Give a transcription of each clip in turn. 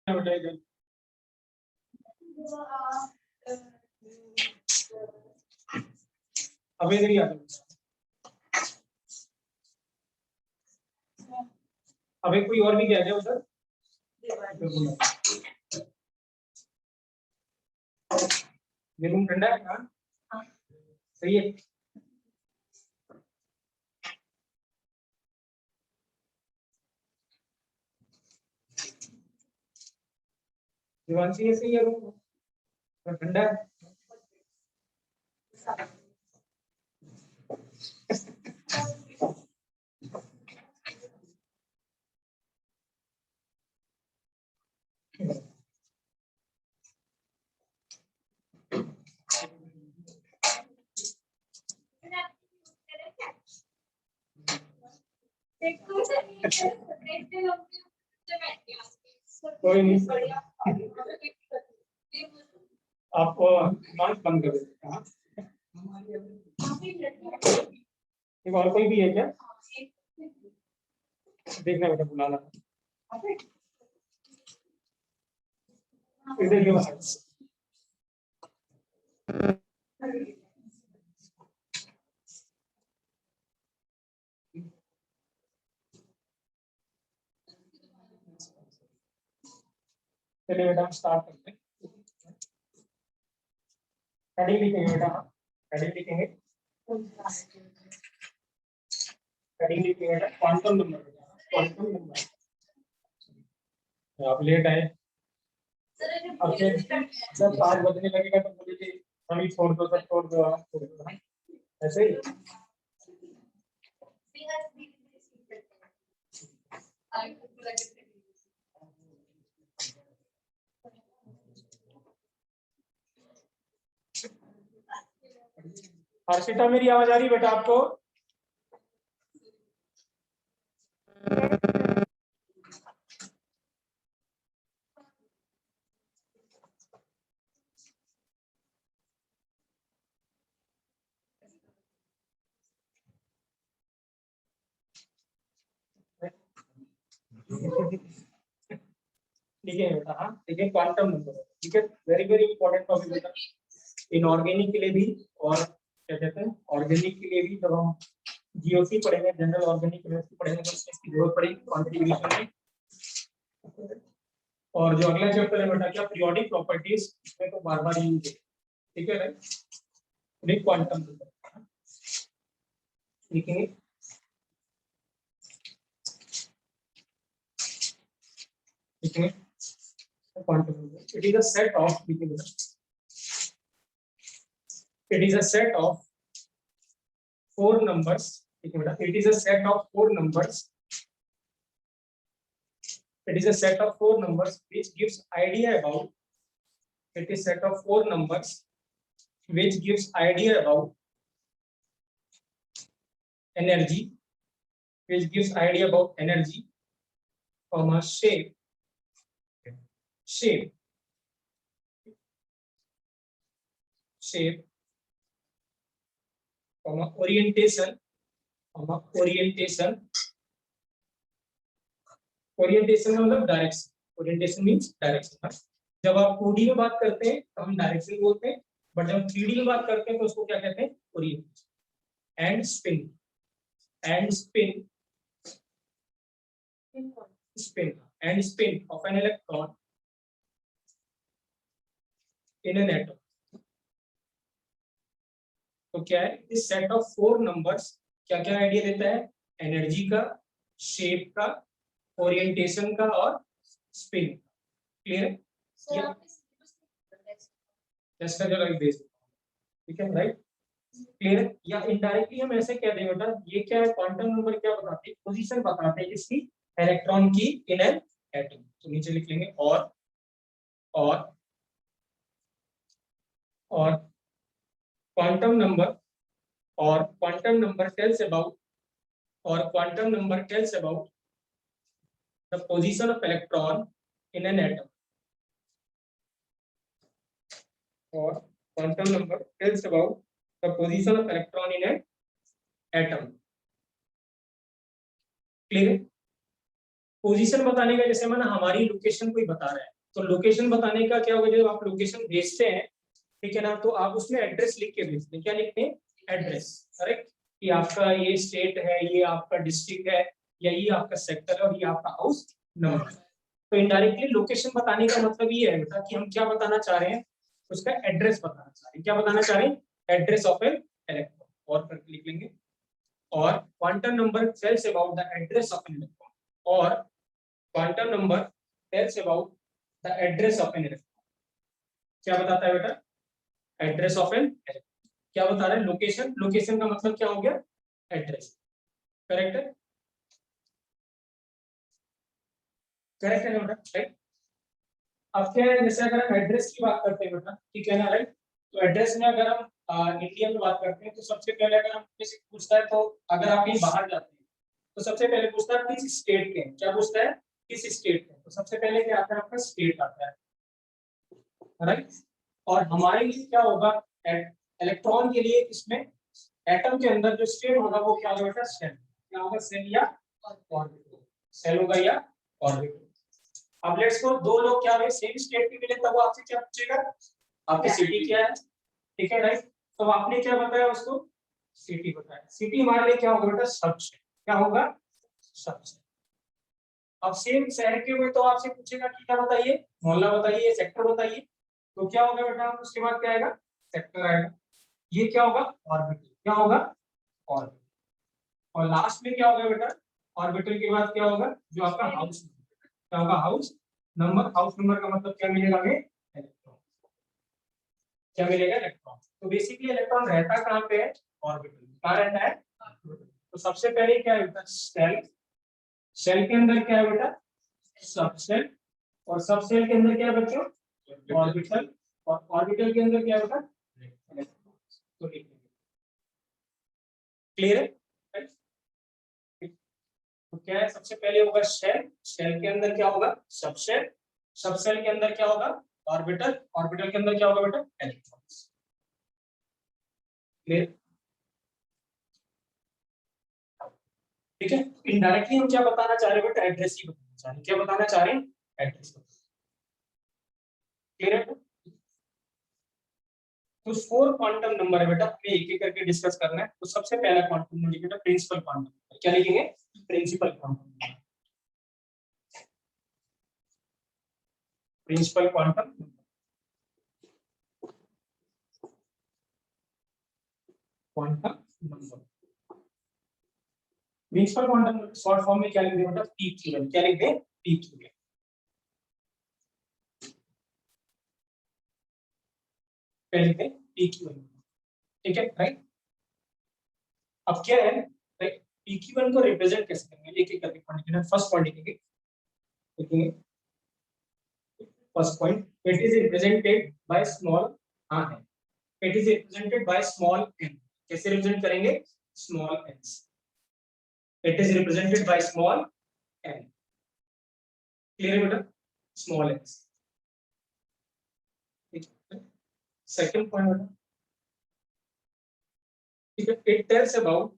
अब इधर ही आ जाओ। अबे कोई और भी गया क्या उधर? ये रूम ठंडा है ना? सही है। दिवांशी सही है रूम ठंडा है। कोई नहीं, आप नॉइस बंद कर देते हैं। और कोई भी है क्या? देखना बेटा, बुलाना इधर क्यों है? चलिए बेटा हम स्टार्ट करते हैं। हेडिंग लिखेंगे बेटा, हेडिंग लिखेंगे, हेडिंग लिखेंगे बेटा क्वांटम नंबर, क्वांटम नंबर। आप लेट आए, अब जब 5 बजने लगेगा तो बोले कि हम छोड़ दो, सब छोड़ दो, आप छोड़ दो, ऐसे ही। हर्षिता मेरी आवाज आ रही बेटा आपको? ठीक है बेटा, हाँ ठीक है, क्वांटम नंबर, ठीक है, वेरी वेरी इंपॉर्टेंट टॉपिक बेटा, इनऑर्गेनिक के लिए भी और क्या कहते हैं ऑर्गेनिक के लिए भी। जब हम जीओसी पढ़ेंगे, जनरल ऑर्गेनिक केमिस्ट्री पढ़ेंगे, तो इसकी जरूरत पड़ेगी क्वांटिटी डिवीजन में। और जो अगला चैप्टर है बेटा क्या, पीरियोडिक प्रॉपर्टीज, इसमें तो बार बार यूज है, ठीक है राइट। क्वांटम नंबर लिखेंगे, लिखेंगे quantum number. It is a set of, it is a set of 4 numbers. It is a set of 4 numbers. It is a set of 4 numbers which gives idea about. It is set of 4 numbers which gives idea about energy, which gives idea about energy, comma shape, shape, shape, comma orientation, comma orientation. Orientation का मतलब direction, orientation means direction. जब आप 2D में बात करते हैं तो हम डायरेक्शन बोलते हैं, बट जब 3D में बात करते हैं तो उसको क्या कहते हैं, orientation. And spin, and spin, spin, and spin off an electron in an atom. तो क्या है, इस सेट ऑफ 4 नंबर्स क्या क्या आइडिया देता है, एनर्जी का, शेप का, ओरिएंटेशन का और स्पिन। क्लियर है? ठीक है राइट, क्लियर है? या इनडायरेक्टली हम ऐसे कह दें बेटा, ये क्या है, क्वांटम नंबर क्या बताते हैं, पोजीशन बताते हैं किसकी, इलेक्ट्रॉन की इन एन एटम। तो नीचे लिख लेंगे और क्वांटम नंबर, और क्वांटम नंबर टेल्स अबाउट, और quantum number tells about the position of electron in an atom, or quantum number tells about the position of electron in an atom. Clear है? Position बताने का जैसे माना हमारी location कोई बता रहा है, तो लोकेशन बताने का क्या होगा, जब आप लोकेशन भेजते हैं, ठीक है ना, तो आप उसमें एड्रेस लिख के भेजते हैं। क्या लिखते हैं? एड्रेस, करेक्ट, कि आपका ये स्टेट है, ये आपका डिस्ट्रिक्ट है, या ये आपका सेक्टर है, और ये आपका हाउस नंबर। तो इनडायरेक्टली लोकेशन बताने का मतलब ये है बेटा कि हम क्या बताना चाह रहे हैं, उसका एड्रेस बताना चाह रहे हैं। क्या बताना चाह रहे हैं? Address of an electron. और करके लिख लेंगे, और quantum number tells about the address of an electron, और quantum number tells about the address of an electron. क्या बताता है बेटा? Address of an electron. क्या बता रहा है? लोकेशन। लोकेशन का मतलब क्या हो गया? एड्रेस। करेक्ट है? करेक्ट है ना बेटा? राइट। अब क्या है, जैसे अगर हम एड्रेस की बात करते हैं बेटा, ठीक है ना, राइट, तो एड्रेस में अगर हम इंडिया में बात करते हैं, तो सबसे पहले अगर हम किसी को पूछता है, तो अगर आप कहीं बाहर जाते हैं तो सबसे पहले पूछता है किस स्टेट के हैं। क्या पूछता है? किस स्टेट के हैं। तो सबसे पहले क्या आता है? आपका स्टेट आता है, राइट। और हमारे लिए क्या होगा? इलेक्ट्रॉन के लिए इसमें एटम के अंदर जो स्टेट होगा वो क्या होगा बेटा? सेल। क्या होगा? सेल या ऑर्बिटल। सेल होगा या ऑर्बिटल। अब लेट्स को दो लोग क्या है, सेम स्टेट के मिले, तब वो आपसे क्या पूछेगा? आपकी सिटी क्या है, ठीक है, राइट। तो आपने क्या बताया उसको? सिटी बताया। सिटी हमारे लिए क्या होगा बेटा? सबसे। क्या होगा? सबसे। अब सेम शहर के हुए तो आपसे पूछेगा कि क्या बताइए, मोहल्ला बताइए, सेक्टर बताइए। तो क्या होगा बेटा? उसके बाद क्या आएगा? सेक्टर आएगा। ये क्या होगा? ऑर्बिटल। क्या होगा? ऑर्बिटल। और लास्ट में क्या होगा बेटा? ऑर्बिटल के बाद क्या होगा? जो आपका हाउस, क्या होगा? House number. हाउस नंबर का मतलब क्या मिलेगा हमें? इलेक्ट्रॉन। क्या मिलेगा? इलेक्ट्रॉन। तो बेसिकली इलेक्ट्रॉन रहता कहाँ पे है? ऑर्बिटल। कहाँ रहता है? तो सबसे पहले क्या है बेटा? सेल। सेल के अंदर क्या है बेटा? सबसेल। और सबसेल के अंदर क्या है बच्चों? ऑर्बिटल। और ऑर्बिटल के अंदर क्या है बेटा? इलेक्ट्रॉन। तो क्लियर है? तो क्या है? सबसे पहले होगा शेल। शेल के अंदर क्या होगा? सबसेल। सबसेल के अंदर क्या होगा? ऑर्बिटल। ऑर्बिटल के अंदर क्या होगा बेटा? इलेक्ट्रॉन्स। क्लियर? ठीक है। इनडायरेक्टली हम क्या बताना चाह रहे हैं बेटा? एड्रेस ही बताना चाह रहे हैं। क्या बताना चाह रहे हैं? एड्रेस। क्लियर है? तो 4 क्वांटम नंबर है बेटा, हमें एक एक करके डिस्कस करना है। तो सबसे पहला क्वांटम नंबर बेटा प्रिंसिपल क्वांटम। क्या लिखेंगे? Principal quantum. Principal quantum quantum number. Principal quantum short form में क्या लिख दें बेटा? पीक्यूएन। क्या लिख दें? पीक्यूएन। क्या लिख दें? पीक्यूएन। ठीक है, राइट। अब क्या है, राइट, पीक्यूएन को रिप्रेजेंट कैसे करेंगे? एक एक करके पॉइंट लिखेंगे। फर्स्ट पॉइंट लिखेंगे। First point, it is represented by small, हाँ है, it is represented by small n. कैसे रिप्रेजेंट करेंगे? Small n. It is represented by small n. Clear है बेटा? Small N. सेकंड पॉइंट बेटा, ठीक है, it tells about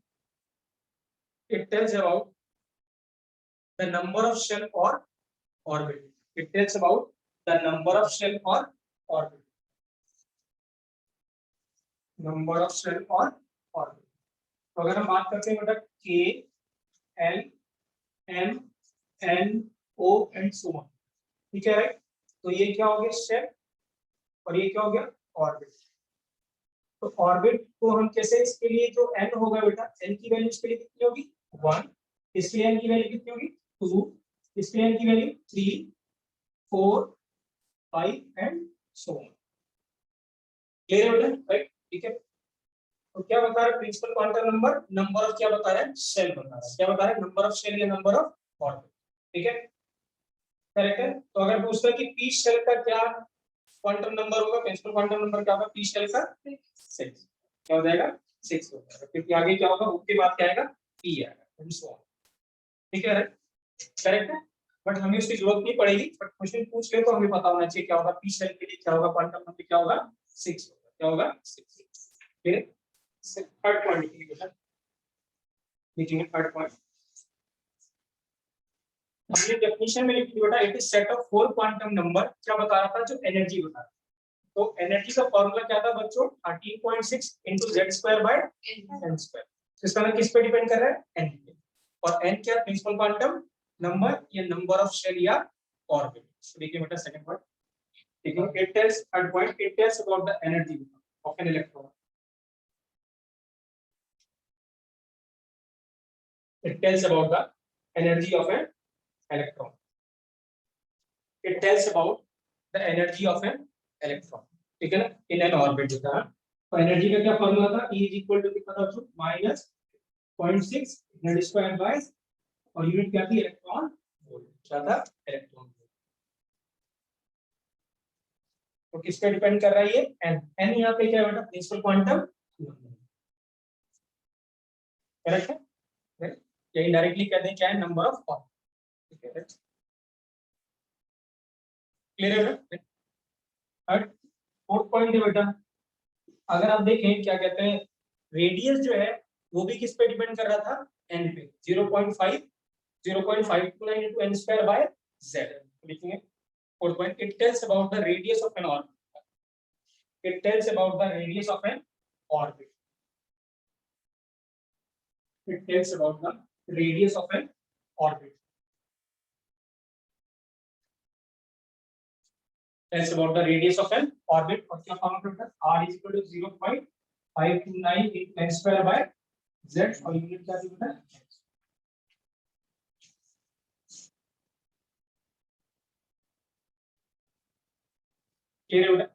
the number of shell or orbit. It tells about the number of shell or orbit. Number of shell or orbit. तो अगर हम बात करते हैं बेटा K, L, M, N, O and so on, ठीक है, right. तो ये क्या हो गया? शेल। और ये क्या हो गया? ऑर्बिट। तो ऑर्बिट को हम कैसे, इसके लिए जो n होगा बेटा, n की वैल्यू इसके लिए कितनी होगी? 1। इसके लिए n की वैल्यू कितनी होगी? 2। इसके लिए n की value 3, 4, 5 and so on. Clear है बेटा? राइट, ठीक है। तो क्या बता रहा है principal quantum number? Number of क्या बता रहा है? शेल बता रहा है। क्या बता रहा है? नंबर ऑफ शेल या नंबर ऑफ ऑर्बिट। ठीक है, करेक्ट है। तो अगर पूछता है कि पी शेल का क्या क्वांटम नंबर होगा, प्रिंसिपल क्वांटम नंबर क्या होगा पी शेल का? 6। क्या हो जाएगा? 6 हो जाएगा, क्योंकि आगे क्या होगा, उसके बाद क्या आएगा? पी आएगा एंड सो ऑन। ठीक है, करेक्ट है। बट हमें उसकी जरूरत नहीं पड़ेगी, बट क्वेश्चन पूछ ले तो हमें पता होना चाहिए क्या होगा पी शेल के लिए, क्या होगा क्वांटम नंबर, क्या होगा? 6 होगा। क्या होगा? 6। फिर थर्ड पॉइंट लिखिए, थर्ड पॉइंट। हमने डेफिनेशन में लिखी बेटा, it is set of 4 quantum number. क्या बता रहा था? जो एनर्जी बता रहा था। तो एनर्जी का फॉर्मूला क्या था बच्चों? 13.6 into z² by n²। इसका मतलब किस पे डिपेंड कर रहा है? n पे। और n क्या? प्रिंसिपल क्वांटम नंबर या नंबर ऑफ शेल या ऑर्बिट। देखिए बेटा सेकंड पॉइंट, देखिए it tells third point, it tells about the energy of an electron. It tells about the energy of an electron. It tells about the energy of an electron. ठीक है ना? In an orbit होता है। तो energy का क्या formula था? E is equal to कितना था बच्चों? -0.6 z² by, और यूनिट क्या थी? Electron volt. क्या था? Electron volt. तो किस पे डिपेंड कर रहा है ये? n। n यहाँ पे क्या है बेटा? Principal quantum number. करेक्ट है? या इनडायरेक्टली कह दें क्या है? Number of quantum. क्लियर है बेटा? थर्ड फोर्थ पॉइंट है बेटा, अगर आप देखें क्या कहते हैं, रेडियस जो है वो भी किस पे डिपेंड कर रहा था? n पे। 0.529 into n² by z। लिखेंगे fourth point, it tells about the radius of n orbit. It tells about the radius of n orbit. It tells about the radius of n orbit. Tells about the radius of an orbit। और क्या formula है? r is equal to 0.529 into n² by z, और unit क्या थी बेटा? Clear है बेटा?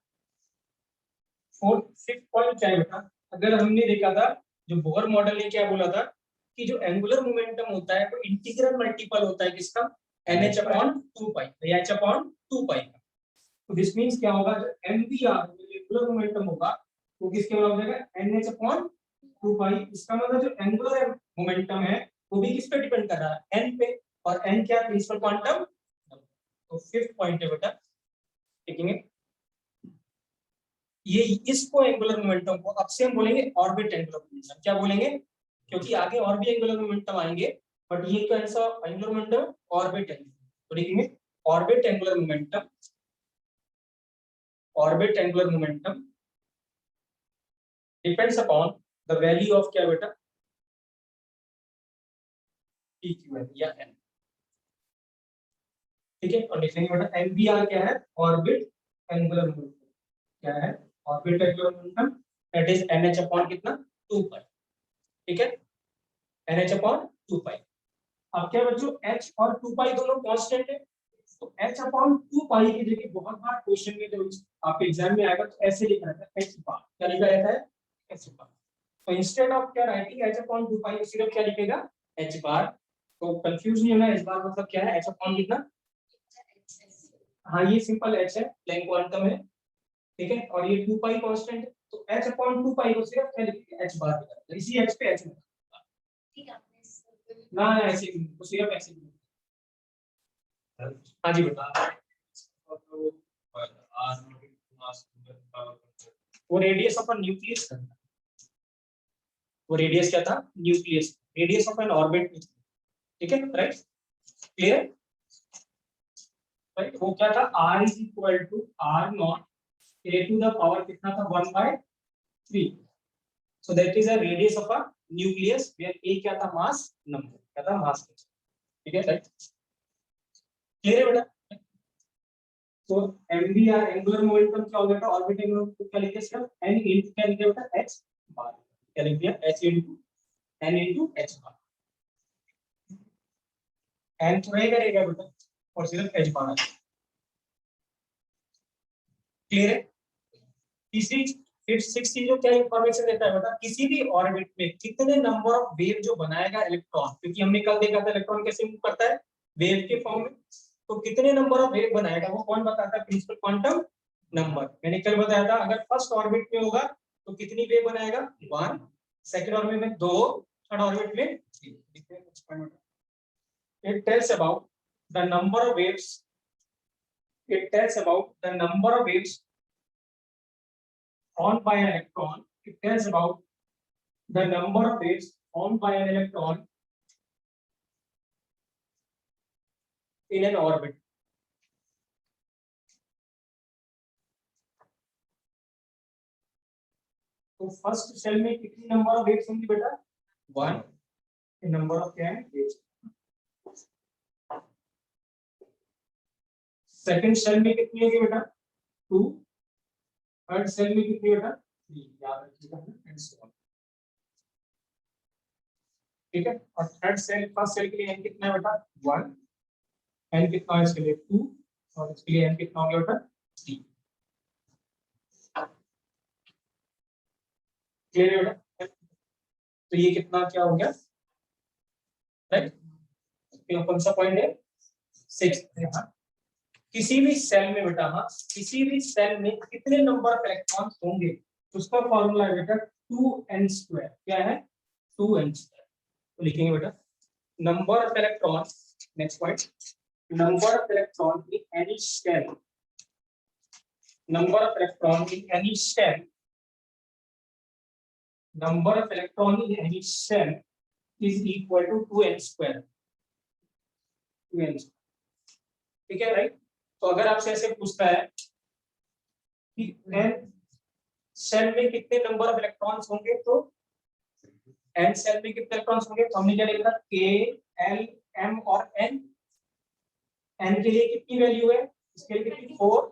Fourth fifth point क्या है बेटा? अगर हमने देखा था जो बोहर मॉडल ने क्या बोला था कि जो एंगुलर मोमेंटम होता है वो इंटीग्रल मल्टीपल होता है किसका? nh/2π, h/2π का। तो दिस मींस क्या होगा? जो mvr एंगुलर मोमेंटम होगा वो किसके बराबर हो जाएगा? nh/2π। इसका मतलब जो एंगुलर मोमेंटम है वो भी किस पे डिपेंड कर रहा है? n पे। और n क्या? Principal quantum. तो फिफ्थ पॉइंट है बेटा, ठीक है, ये इसको एंगुलर मोमेंटम को अब से हम बोलेंगे ऑर्बिट एंगुलर मोमेंटम। क्या बोलेंगे? क्योंकि आगे और भी एंगुलर मोमेंटम आएंगे, बट ये कौन सा एंगुलर मोमेंटम? Orbit angular. तो लिखेंगे orbit angular momentum. Orbit angular momentum depends upon the value of क्या बेटा? pq या n। ठीक है, और लिखेंगे बेटा mvr क्या है? Orbit angular momentum. क्या है? Orbit angular momentum, that is nh/ कितना? 2π। ठीक है, nh/2π। अब क्या बच्चों? h और 2π दोनों कांस्टेंट है, तो h/2π की जगह बहुत बार क्वेश्चन में जो आपके एग्जाम में आएगा तो ऐसे लिखा रहता है h बार। क्या लिखा रहता है? h बार। तो इंस्टेड ऑफ क्या राइटिंग h/2π को सिर्फ क्या लिखेगा? h बार। तो कंफ्यूज नहीं होना, h बार मतलब क्या है? h/ कितना? हाँ, ये सिंपल h है, प्लैंक क्वांटम है। ठीक है, और ये 2π कांस्टेंट है, तो h/2π को सिर्फ क्या लिखेंगे? h बार। इसी h पे h ठीक है ना, ऐसे तो सिर्फ ऐसे। हाँ जी बेटा, वो रेडियस ऑफ अ न्यूक्लियस था। वो रेडियस क्या था? Nucleus. Radius of n orbit. ठीक है, राइट? क्लियर? राइट, वो क्या था? r is equal to r0 a to the power कितना था? 1/3। So that is a radius of a nucleus where a क्या था? Mass number. क्या था? मास। ठीक है, राइट? क्लियर है बेटा? तो mvr एंगुलर मोमेंटम क्या हो गया? ऑर्बिट एंगुलर मोमेंटम क्या लिखे? सिर्फ n इनटू क्या लिखे बेटा? h बार। क्या लिख दिया? h into n into h बार। n तो रहेगा बेटा, और सिर्फ h बार है। क्लियर है? तीसरी फिफ्थ सिक्स चीज जो क्या इंफॉर्मेशन देता है बेटा? किसी भी ऑर्बिट में कितने नंबर ऑफ वेव जो बनाएगा इलेक्ट्रॉन, क्योंकि हमने कल देखा था इलेक्ट्रॉन कैसे मूव करता है? वेव के फॉर्म में। तो कितने नंबर ऑफ वेव बनाएगा वो कौन बताता है? Principal quantum number. मैंने कल बताया था अगर फर्स्ट ऑर्बिट में होगा तो कितनी वेव बनाएगा? 1, सेकंड ऑर्बिट में 2, थर्ड ऑर्बिट में 3। It tells about the number of waves. It tells about the number of waves formed by an electron. It tells about the number of waves formed by an electron in an orbit. तो first cell में कितनी number of waves होंगी बेटा? 1. Number of क्या है? Waves. Second cell में कितनी होगी बेटा? 2. थर्ड सेल में कितनी बेटा? 3. याद रखिएगा ना, एंड सो ऑन. ठीक है. और थर्ड सेल, फर्स्ट सेल के लिए n कितना है बेटा? 1. n कितना है इसके लिए? 2. और इसके लिए n कितना हो गया बेटा? 3. क्लियर है बेटा? तो ये कितना क्या हो गया? राइट. कौन सा पॉइंट है? 6. किसी भी सेल में बेटा, हाँ, किसी भी सेल में कितने नंबर ऑफ इलेक्ट्रॉन्स होंगे उसका फॉर्मूला है बेटा 2n². क्या है? 2n². तो लिखेंगे बेटा number of electron. Next point, number of electron in any cell. Number of electron in any cell. Number of electron in any cell is equal to 2n². 2n². ठीक है, right. तो अगर आपसे ऐसे पूछता है कि n सेल में कितने नंबर ऑफ इलेक्ट्रॉन्स होंगे, तो n सेल में कितने इलेक्ट्रॉन्स होंगे, तो हमने क्या लिखा? k, l, m और n. n के लिए कितनी वैल्यू है? इसके लिए कितनी? 4.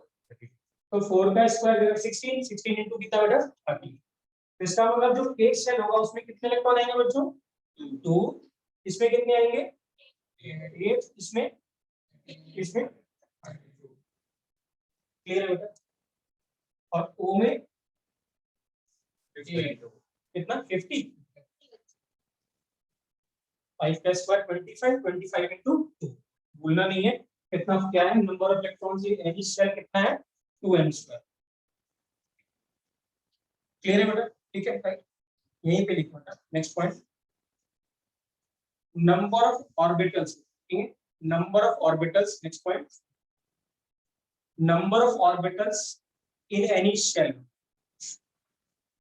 तो 4 का स्क्वायर देगा 16. 16 इंटू कितना बेटा? 30. तो इसका मतलब जो k सेल होगा उसमें कितने इलेक्ट्रॉन आएंगे बच्चों? 2. इसमें कितने आएंगे? 8. इसमें क्लियर है बेटा? और O में कितना? 50. 5 का स्क्वायर 25. 25 इंटू 2. भूलना नहीं है. कितना क्या है? Number of electrons in any cell कितना है? 2n². क्लियर है बेटा? ठीक है, राइट. यहीं पे लिखो बेटा. Next point, number of orbitals. ठीक है, number of orbitals. Next point, number of orbitals in any shell.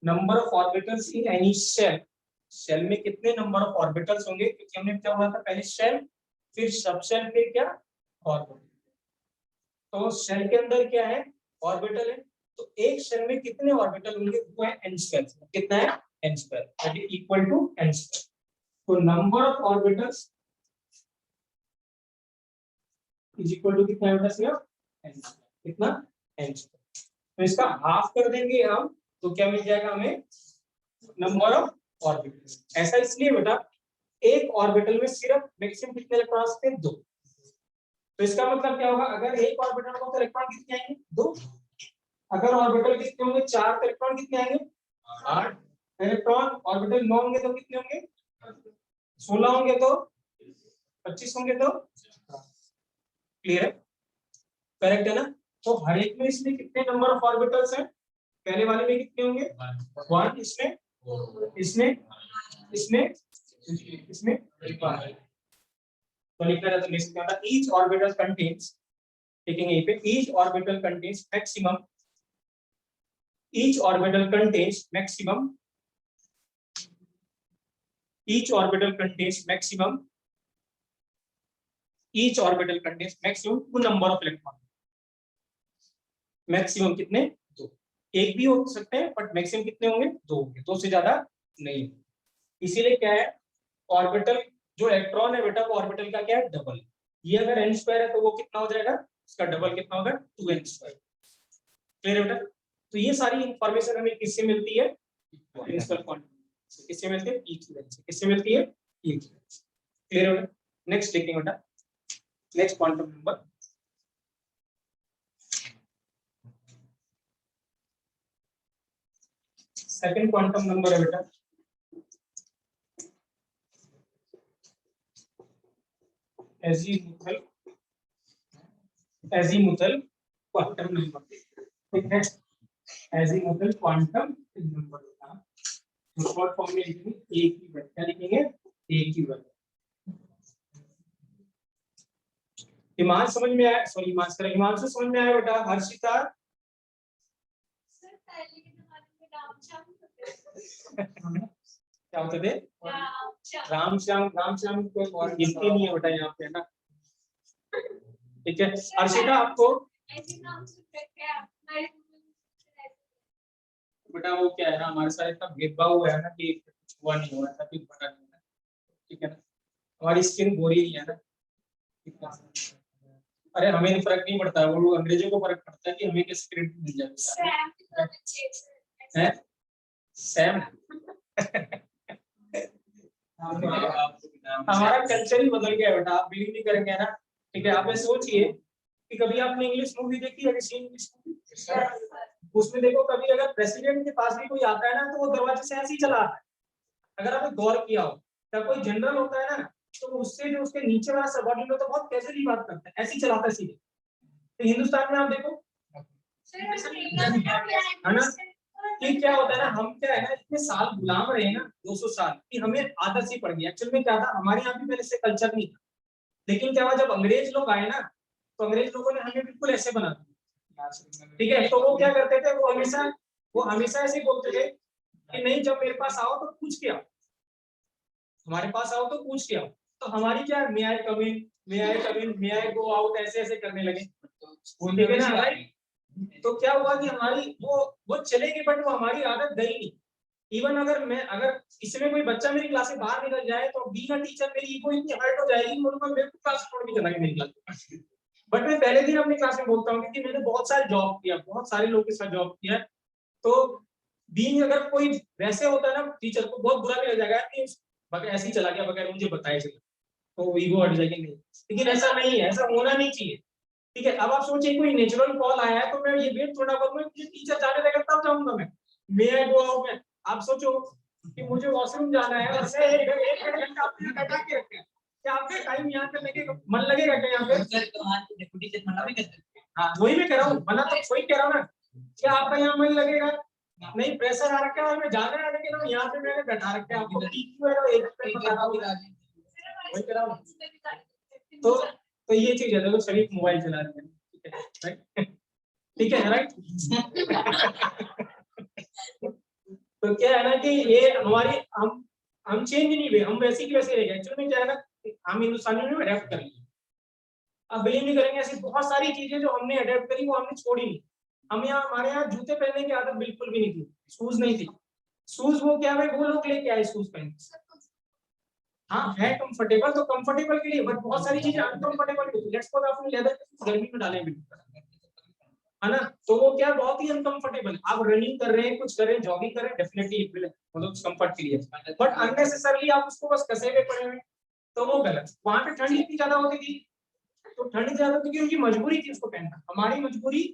Number of orbitals in any shell. Shell में कितने नंबर ऑफ ऑर्बिटल्स होंगे? क्योंकि हमने क्या हुआ था? पहले शेल, फिर सब शेल, फिर क्या? ऑर्बिटल. तो शेल के अंदर क्या है? ऑर्बिटल है. तो एक शेल में कितने ऑर्बिटल होंगे? वो है n². कितना है? n². That is equal to n². तो number of orbitals is equal to कितना है बेटा? सिर्फ n². कितना? n². तो इसका हाफ कर देंगे हम, तो क्या मिल जाएगा हमें? Number of orbitals. ऐसा इसलिए बेटा, एक ऑर्बिटल में सिर्फ मैक्सिमम कितने इलेक्ट्रॉन्स थे? 2. तो इसका मतलब क्या होगा? अगर एक ऑर्बिटल को तो इलेक्ट्रॉन कितने आएंगे? 2. अगर ऑर्बिटल कितने होंगे? 4. तो इलेक्ट्रॉन कितने आएंगे? 8. इलेक्ट्रॉन ऑर्बिटल 9 होंगे तो कितने होंगे? 16 होंगे तो 25 होंगे तो. क्लियर है? करेक्ट है ना? तो हर एक में इसमें कितने नंबर ऑफ ऑर्बिटल्स हैं? पहले वाले में कितने होंगे? 1. इसमें, इसमें, इसमें, इसमें. तो लिखना रहता है लिस्ट क्या था? Each orbital contains. लिखेंगे यहीं पे, each orbital contains maximum. Each orbital contains maximum. Each orbital contains maximum. Each orbital contains maximum 2 number of electron. Maximum कितने? 2. एक भी हो सकते हैं, बट मैक्सिमम कितने होंगे? 2 होंगे. 2 से ज्यादा नहीं. इसीलिए क्या है? ऑर्बिटल जो इलेक्ट्रॉन है बेटा, वो ऑर्बिटल का क्या है? डबल. ये अगर n² है तो वो कितना हो जाएगा? इसका डबल कितना होगा? 2n². क्लियर है बेटा? तो ये सारी इंफॉर्मेशन हमें किससे मिलती है? Principal quantum. किससे मिलती है? E की वजह से. किससे मिलती है? E की वजह से. क्लियर है बेटा? नेक्स्ट देखेंगे बेटा. Next quantum number, second quantum number है बेटा एजीमुथल. Azimuthal quantum number. ठीक है, एजीमुथल क्वांटम नंबर का शॉर्ट फॉर्म में लिखेंगे ए की वैल्यू. क्या लिखेंगे? ए की वैल्यू. हिमांशु समझ में आया? सॉरी हिमांशु समझ में आया बेटा? हर्षिता क्या होते थे? राम श्याम. राम श्याम कोई और गिनती नहीं है बेटा यहाँ पे, है ना? ठीक है अर्शिता आपको बेटा वो क्या है ना हमारे साथ इतना भेदभाव हुआ है ना कि कुछ हुआ नहीं हुआ ऐसा कुछ बना नहीं है ठीक है ना हमारी स्किन गोरी नहीं है ना अरे हमें फर्क नहीं पड़ता वो अंग्रेजों को फर्क पड़ता है कि हमें किस क्रेडिट मिल जाए है सैम हमारा कल्चर ही बदल गया बेटा आप बिलीव नहीं करेंगे ना ठीक है आप ये सोचिए कि कभी आपने इंग्लिश मूवी देखी है किसी इंग्लिश मूवी उसमें देखो कभी अगर प्रेसिडेंट के पास भी कोई आता है ना तो वो दरवाजे से ऐसे ही चला आता है अगर आपने गौर किया हो तब कोई जनरल होता है ना तो उससे जो उसके नीचे वाला सबऑर्डिनेट होता है बहुत कैजुअली बात करता है ऐसे ही चलाता है सीधे तो हिंदुस्तान में आप देखो है ना कि क्या होता है ना हम क्या है ना इतने साल गुलाम रहे ना 200 साल कि हमें आदत सी पड़ गई एक्चुअल में क्या था हमारे यहाँ भी पहले से कल्चर नहीं था लेकिन क्या हुआ जब अंग्रेज लोग आए ना तो अंग्रेज लोगों ने हमें बिल्कुल ऐसे बना दिया ठीक है तो वो क्या करते थे वो हमेशा ऐसे बोलते थे कि नहीं जब मेरे पास आओ तो पूछ के आओ हमारे पास आओ तो पूछ के आओ तो हमारी क्या मे आई कम इन मे आई कम इन मे आई गो आउट ऐसे ऐसे करने लगे ठीक है ना हमारी तो क्या हुआ कि हमारी वो चलेगी बट वो हमारी आदत गई नहीं इवन अगर इसमें कोई बच्चा मेरी क्लास से बाहर निकल जाए तो बीइंग अ टीचर मेरी ईगो इतनी हर्ट हो जाएगी मेरे को क्लास छोड़ के चला गया मेरी क्लास बट मैं पहले दिन अपनी क्लास में बोलता हूँ क्योंकि मैंने बहुत सारे जॉब किया बहुत सारे लोगों के साथ जॉब किया तो बीइंग अगर कोई वैसे होता है ना टीचर को बहुत बुरा भी लग जाएगा कि बगैर ऐसे ही चला गया बगैर मुझे बताए चला तो ईगो हट जाएगी नहीं लेकिन ऐसा नहीं है ऐसा होना नहीं चाहिए ठीक है अब आप सोचिए कोई नेचुरल कॉल आया है तो मैं ये वेट थोड़ा करूंगा कि टीचर जाने देगा तब जाऊंगा मैं मे आई गो आउट में आप सोचो कि मुझे वॉशरूम जाना है और मैं एक घंटा आपने बैठा के रखे हैं क्या आपका टाइम यहाँ पे लगे मन लगेगा क्या यहाँ पे हाँ वही मैं कह रहा हूँ मना तो वही कह रहा हूँ ना क्या आपका यहाँ मन लगेगा नहीं प्रेशर आ रखा है हमें जाना है लेकिन हम यहाँ पे मैंने बैठा रखा है आपको वही कह रहा हूँ तो ये चीज है देखो शरीफ मोबाइल चला रहे हैं ठीक है राइट तो क्या है ना कि ये हमारी हम चेंज नहीं हुए हम वैसे की वैसे रह गए एक्चुअली में क्या है ना हम हिंदुस्तानियों ने अडेप्ट कर लिया अब बिलीव नहीं करेंगे ऐसी बहुत सारी चीजें जो हमने अडेप्ट करी वो हमने छोड़ी नहीं हम यहाँ हमारे यहाँ जूते पहनने की आदत बिल्कुल भी नहीं थी शूज नहीं थी शूज वो क्या है वो लोग लेके आए शूज पहन हाँ है कंफर्टेबल तो कंफर्टेबल के लिए बट बहुत सारी चीजें अनकंफर्टेबल भी लेट्स सपोज आपने लेदर के गर्मी में डाले बिल्कुल है ना तो वो क्या बहुत ही अनकंफर्टेबल आप रनिंग कर रहे हैं कुछ कर रहे हैं जॉगिंग कर रहे हैं डेफिनेटली मतलब कंफर्ट के लिए बट अननेसेसरली आप उसको बस कसे हुए पड़े हुए तो वो गलत वहां पे ठंड इतनी ज्यादा होती थी तो ठंड ज्यादा होती थी उनकी मजबूरी थी उसको पहनना हमारी मजबूरी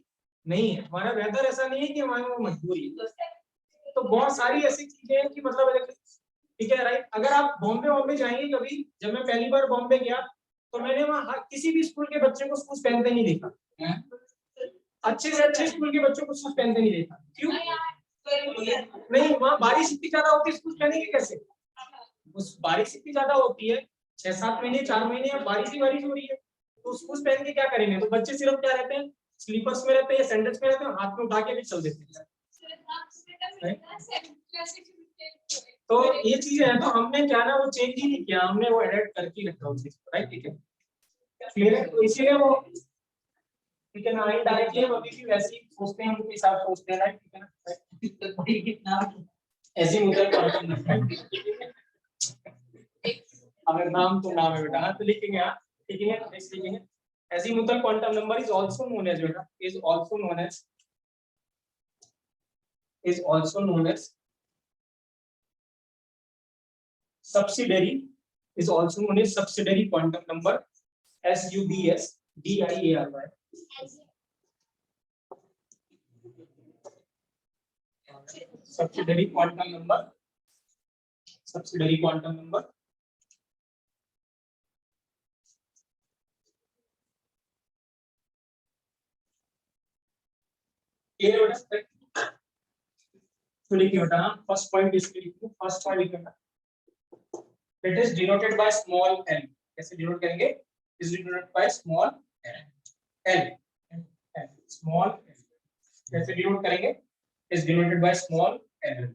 नहीं है हमारा वेदर ऐसा नहीं है कि हमारी वो मजबूरी है तो बहुत सारी ऐसी चीजें हैं कि मतलब ठीक है राइट अगर आप बॉम्बे जाएंगे कभी जब मैं पहली बार बॉम्बे गया तो मैंने वहाँ किसी भी स्कूल के बच्चे को शूज पहनते नहीं देखा अच्छे से अच्छे स्कूल के बच्चों को शूज पहनते नहीं देखा क्यों नहीं वहाँ बारिश इतनी ज्यादा होती है शूज पहनेंगे कैसे उस बारिश इतनी ज्यादा होती है 6-7 महीने 4 महीने या बारिश ही बारिश हो रही है तो शूज पहन के क्या करेंगे तो बच्चे सिर्फ क्या रहते हैं स्लीपर्स में रहते हैं या सैंडल्स में रहते हैं हाथ में उठा के भी चल देते हैं तो ये चीजें है तो हमने क्या ना वो चेंज ही नहीं किया हमने वो एडेप्ट करके रखा उस चीज को राइट ठीक है क्लियर है तो इसीलिए वो ठीक है ना इनडायरेक्टली हम अभी भी वैसे ही सोचते हैं उनके हिसाब सोचते हैं राइट ठीक है ना ऐसी मुद्दा अगर नाम तो नाम है बेटा हाँ तो लिखेंगे हाँ ठीक है नेक्स्ट लिखेंगे azimuthal quantum number is also known as बेटा is also known as subsidiary is also known as subsidiary quantum number SUBSDIARY subsidiary quantum number ये बेटा तो लिखिए बेटा फर्स्ट पॉइंट इसके लिखिए फर्स्ट पॉइंट लिखिए it is denoted by small l कैसे डिनोट करेंगे is denoted by small l small l कैसे डिनोट करेंगे is denoted by small l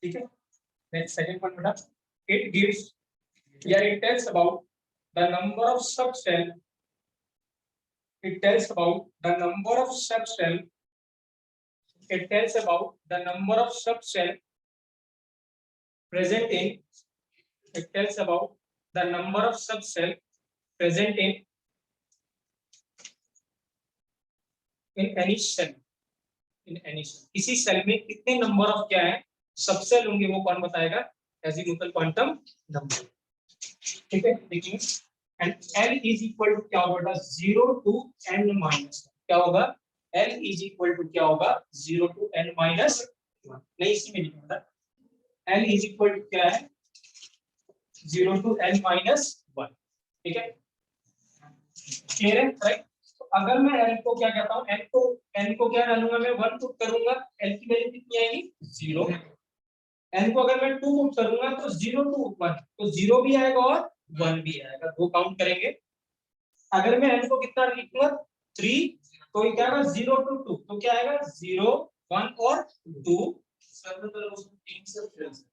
ठीक है नेक्स्ट सेकंड पॉइंट बेटा it gives, yeah, it tells about the number of subcell. It tells about the number of subcell. It tells about the number of subcell present in. It tells about the number of subcell present in any cell. In any cell. इसी cell में कितने number of क्या है subshell होंगे वो कौन बताएगा? Azimuthal quantum number. ठीक है, देखिए and L is equal to क्या होगा? 0 to n माइनस क्या होगा? L इज इक्वल टू क्या होगा? 0 to n माइनस 1. नहीं, इसी में लिखा था L इज इक्वल टू क्या है? 0 to n माइनस 1. ठीक है, क्लियर है? राइट. तो अगर मैं L को क्या कहता हूँ, N को क्या डालूंगा मैं? 1 पुट करूंगा, L की वैल्यू कितनी आएगी? 0. N को अगर मैं 2 पुट करूंगा तो 0 to 1, तो 0 भी आएगा और 1 भी आएगा. दो काउंट करेंगे. अगर मैं N को कितना लिखूंगा? 3, तो ये क्या आएगा? 0 to 2, तो क्या आएगा? 0, 1 और 2.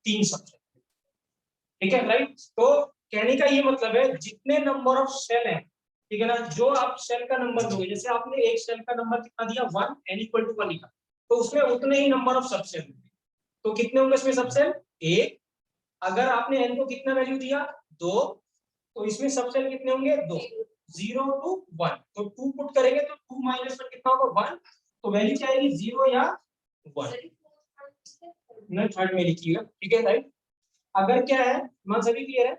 तीन सबसेल. ठीक है, राइट. तो कहने का ये मतलब है जितने नंबर ऑफ सेल हैं, ठीक है ना, जो आप सेल का नंबर दोगे, जैसे आपने एक सेल का नंबर कितना दिया? 1, n इक्वल टू 1 लिखा, तो उसमें उतने ही नंबर ऑफ सबसेल. तो कितने होंगे इसमें सबसेल? 1. अगर आपने n को कितना वैल्यू दिया? 2, तो इसमें सबसेल कितने होंगे? 2. 0 to 1, तो 2 पुट करेंगे तो 2 माइनस 1 कितना होगा? 1. तो वैल्यू क्या आएगी? 0 या 1. मैं थर्ड में लिखिएगा. ठीक है, राइट. अगर क्या है, मान सभी क्लियर है?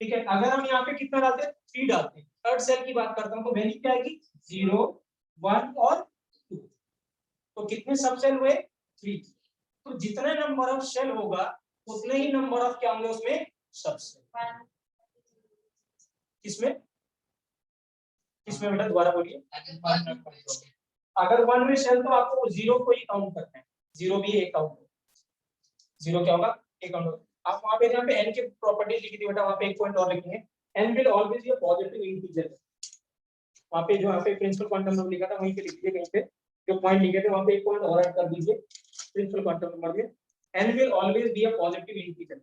ठीक है, अगर हम यहाँ पे कितना डालते हैं? 3 डालते हैं. थर्ड सेल की बात करता हूँ, तो वैल्यू क्या आएगी? 0, 1 और 2. तो कितने सबसेल हुए? 3. तो जितने नंबर ऑफ सेल होगा उतने ही नंबर ऑफ क्या होंगे उसमें? सबसेल. किसमें किसमें बेटा? दोबारा बोलिए. अगर 1 में सेल तो आपको 0 को ही काउंट करना है. 0 भी एक काउंट. 0 क्या होगा? एक काउंट होगा. आप वहां पे जहाँ पे n की प्रॉपर्टीज लिखी थी बेटा, वहां पे एक पॉइंट और लिखेंगे. n will always be a positive integer. वहां पे जो यहाँ पे प्रिंसिपल क्वांटम नंबर लिखा था वहीं पे लिख दीजिए. कहीं पे जो पॉइंट लिखे थे वहां पे एक पॉइंट और ऐड कर दीजिए प्रिंसिपल क्वांटम नंबर में. n will always be a positive integer.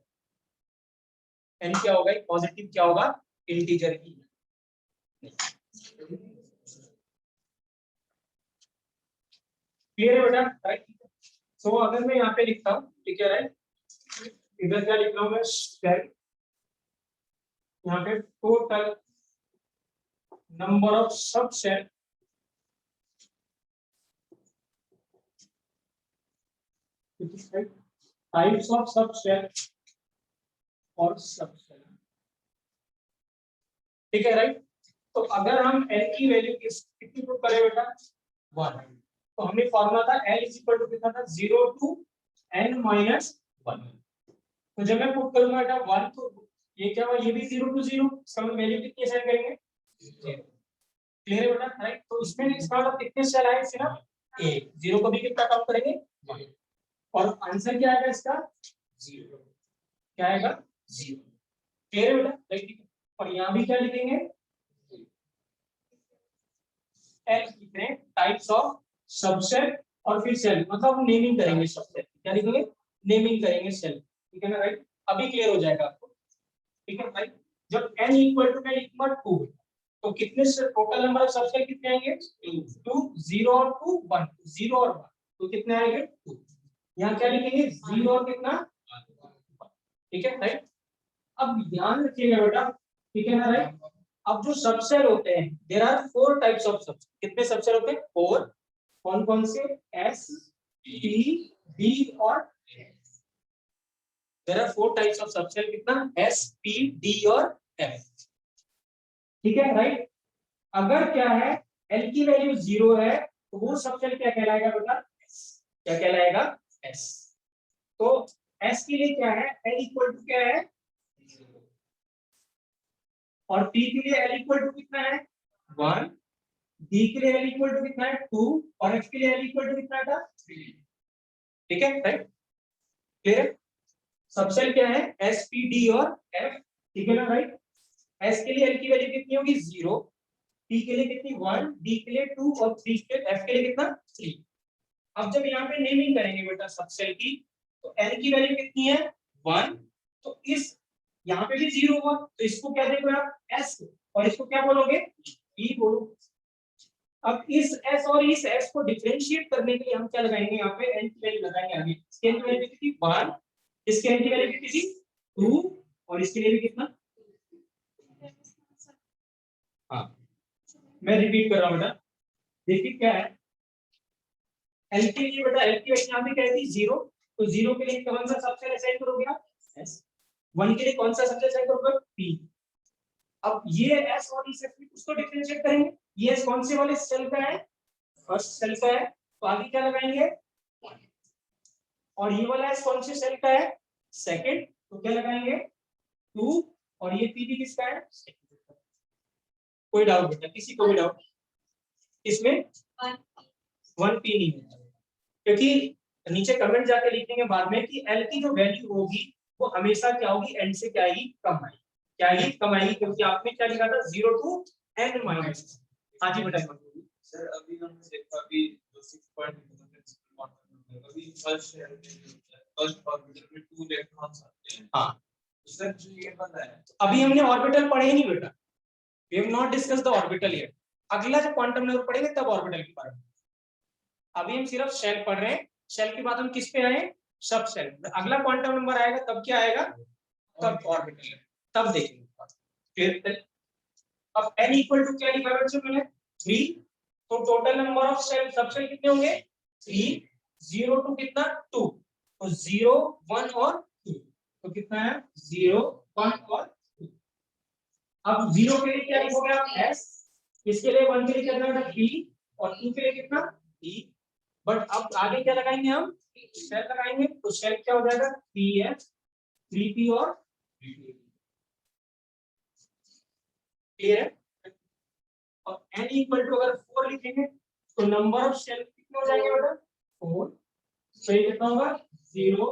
n क्या होगा? एक पॉजिटिव क्या होगा? इंटीजर ही. क्लियर है बेटा? राइट. सो अगर मैं यहाँ पे लिखता हूँ, ठीक है, राइट, इधर क्या लिख रहा हूँ मैं? सेल. यहाँ पे total number of subshell types of subshell और सबसेल. ठीक है, राइट. तो अगर हम n की वैल्यू कितनी पुट करें बेटा? 1. तो हमने फॉर्मूला था L इज इक्वल टू कितना था? 0 to n माइनस 1. तो जब मैं पुट करूंगा बेटा 1, तो ये क्या हुआ? ये भी 0 to 0. सब वैल्यू कितनी असाइन करेंगे? 0. क्लियर है बेटा? राइट. तो इसमें इसका मतलब कितने सेल आए? सिर्फ 1. 0 को भी कितना काउंट करेंगे? 1. और आंसर क्या आएगा इसका? 0. क्या आएगा? 0. क्लियर है बेटा? राइट. और यहाँ भी क्या लिखेंगे? L लिखते हैं टाइप्स ऑफ सबसेल और फिर सेल, मतलब नेमिंग करेंगे सबसेल. क्या लिखेंगे? नेमिंग करेंगे सेल. ठीक है ना? राइट. अभी क्लियर हो जाएगा आपको. ठीक है, राइट. जब n इक्वल टू मैं लिखूंगा 2, तो कितने टोटल नंबर ऑफ सबसेल कितने आएंगे? 2. 0 और 2, 1. 0 और 1, तो कितने आएंगे? 2. यहाँ क्या लिखेंगे? 0 और कितना? 1. ठीक है, राइट. अब ध्यान रखिएगा बेटा. ठीक है ना? राइट. अब जो सबसेल होते हैं, there are 4 types of subshell. कितने सबसेल होते हैं? 4. कौन कौन से? S, P, D और F. There are 4 types of subshell. कितना? S, P, D और F. ठीक है, राइट. अगर क्या है, L की वैल्यू 0 है, तो वो सबसेल क्या कहलाएगा बेटा? क्या कहलाएगा? S. तो S के लिए क्या है? L इक्वल टू क्या है? और P के लिए L इक्वल टू कितना है? 1. D के लिए L इक्वल टू कितना है? 2. और F के लिए L इक्वल टू कितना था? 3. ठीक है, राइट. क्लियर? सबसेल क्या है? S, P, D और F. ठीक है ना? राइट. S के लिए L की वैल्यू कितनी होगी? 0. P के लिए कितनी? 1. D के लिए 2 और 3 के F के लिए कितना? 3. अब जब यहाँ पे नेमिंग करेंगे बेटा सबसेल की, तो L की वैल्यू कितनी है? 1. तो इस यहाँ पे भी 0 हुआ, तो इसको क्या देखो आप s, और इसको क्या बोलोगे p बोलो। अब इस s और इस s को डिफरेंशिएट करने के लिए हम क्या लगाएंगे, यहाँ पे n की वैल्यू लगाएंगे आगे। इसके n की वैल्यू कितनी 1, इसके n की वैल्यू कितनी थी 2, और इसके लिए भी कितना, हाँ मैं रिपीट कर रहा हूँ बेटा, देखिए क्या है l के लिए बेटा, l की वैल्यू यहाँ पे क्या थी 0, तो 0 के लिए कौन सा सबसेट असाइन करोगे आप s, 1 के लिए कौन सा सबसेट असाइन करोगे p। अब ये s और इस s में उसको डिफरेंशिएट करेंगे, ये s कौन से वाले सेल का है, फर्स्ट सेल का है, तो आगे क्या लगाएंगे, और ये वाला s कौन से सेल का है, सेकंड, तो क्या लगाएंगे 2, और ये p भी किसका है, कोई डाउट बेटा, किसी को भी डाउट इसमें, 1 p नहीं है, क्योंकि नीचे कमेंट जाके लिखेंगे बाद में कि l की जो वैल्यू होगी वो हमेशा क्या होगी, n से क्या आएगी, कम आएगी, क्या आएगी, कम आएगी, क्योंकि आपने क्या लिखा था 0 to n माइनस। हाँ जी बेटा सर अभी हमने देखा अभी जो 6 पॉइंट अभी फर्स्ट ऑर्बिटल में 2 इलेक्ट्रॉन्स आते हैं। हाँ तो सर जो ये बंदा है, अभी हमने ऑर्बिटल पढ़े ही नहीं बेटा, we have not discuss the orbital yet, अगला जब क्वांटम नंबर पढ़ेंगे तब ऑर्बिटल की बारे में, अभी हम सिर्फ शेल पढ़ रहे हैं, शेल के बाद हम किस पे आए, सब शेल, अगला क्वांटम नंबर आएगा तब क्या आएगा, तब ऑर्बिटल, तब देखेंगे फिर। अब n इक्वल टू क्या लिखा बच्चों मैंने 3, तो total number of shell subshell कितने होंगे 3, 0 टू कितना 2, तो 0 1 और 2, तो कितना है 0 1 और 2। अब 0 के लिए क्या लिखोगे आप s, इसके लिए 1 के लिए कितना है p, और 2 के लिए कितना p, बट अब आगे क्या लगाएंगे हम, सेल लगाएंगे, तो सेल क्या हो जाएगा 3s 3p और 3p, क्लियर है। और n इक्वल टू अगर 4 लिखेंगे तो नंबर ऑफ सेल कितने हो जाएंगे बेटा 4, तो ये कितना होगा 0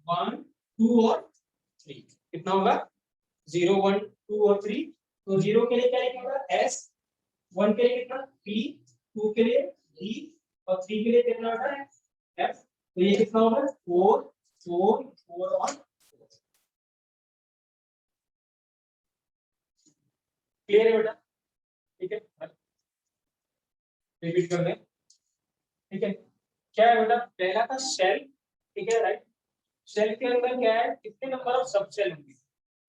1 2 और 3, कितना होगा 0 1 2 और 3, तो 0 के लिए क्या लिखेगा s, 1 के लिए कितना p, 2 के लिए d, और 3 के लिए कितना होगा f, तो ये कितना होगा 4 4 4 और 4, क्लियर है बेटा, ठीक है रिपीट कर दें, ठीक है। क्या है बेटा, पहला था सेल, ठीक है राइट, सेल के अंदर क्या है, कितने नंबर ऑफ सब सेल होंगे,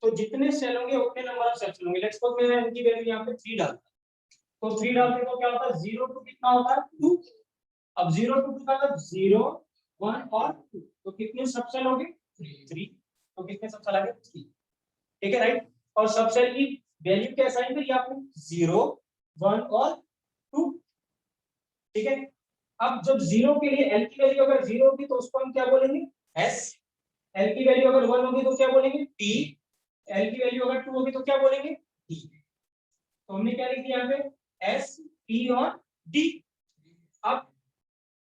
तो जितने सेल होंगे उतने नंबर ऑफ सब सेल होंगे। लेट्स सपोज मैं इनकी वैल्यू यहाँ पे 3 डालता, तो 3 डालते तो क्या होता है 0 टू कितना होता है 2, अब 0 टू 2 का मतलब 0 1 और 2, तो कितने सब सेल होंगे 3, तो कितने सब सेल आ गए 3, ठीक है राइट। और सब सेल की वैल्यू क्या असाइन करी आपने 0 1 और 2, ठीक है। अब जब 0 के लिए l की वैल्यू अगर 0 होगी तो उसको हम क्या बोलेंगे s, l की वैल्यू अगर 1 होगी तो क्या बोलेंगे t, l की वैल्यू अगर 2 होगी तो क्या बोलेंगे d, तो हमने क्या लिख दिया यहाँ पे s p और d। अब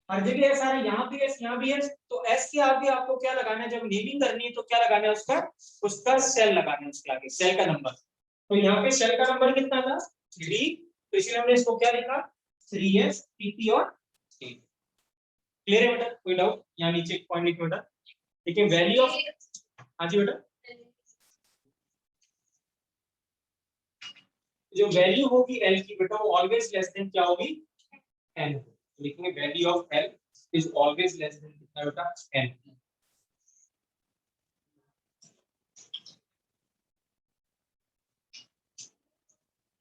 हर जगह ऐसा है, यहाँ भी s यहाँ भी s, तो s के आगे आपको क्या लगाना है, जब नेमिंग करनी है तो क्या लगाना है उसका, उसका सेल लगाना है, उसके आगे सेल का नंबर, तो यहाँ पे सेल का नंबर कितना था 3, तो इसलिए हमने इसको क्या लिखा 3s pp और 3, क्लियर है बेटा, कोई डाउट, यहाँ नीचे एक पॉइंट लिखो बेटा, ठीक है। वैल्यू ऑफ, हाँ जी बेटा, जो वैल्यू होगी l की बेटा वो ऑलवेज लेस देन क्या होगी n, लिखेंगे value of l is always less than कितना बेटा n।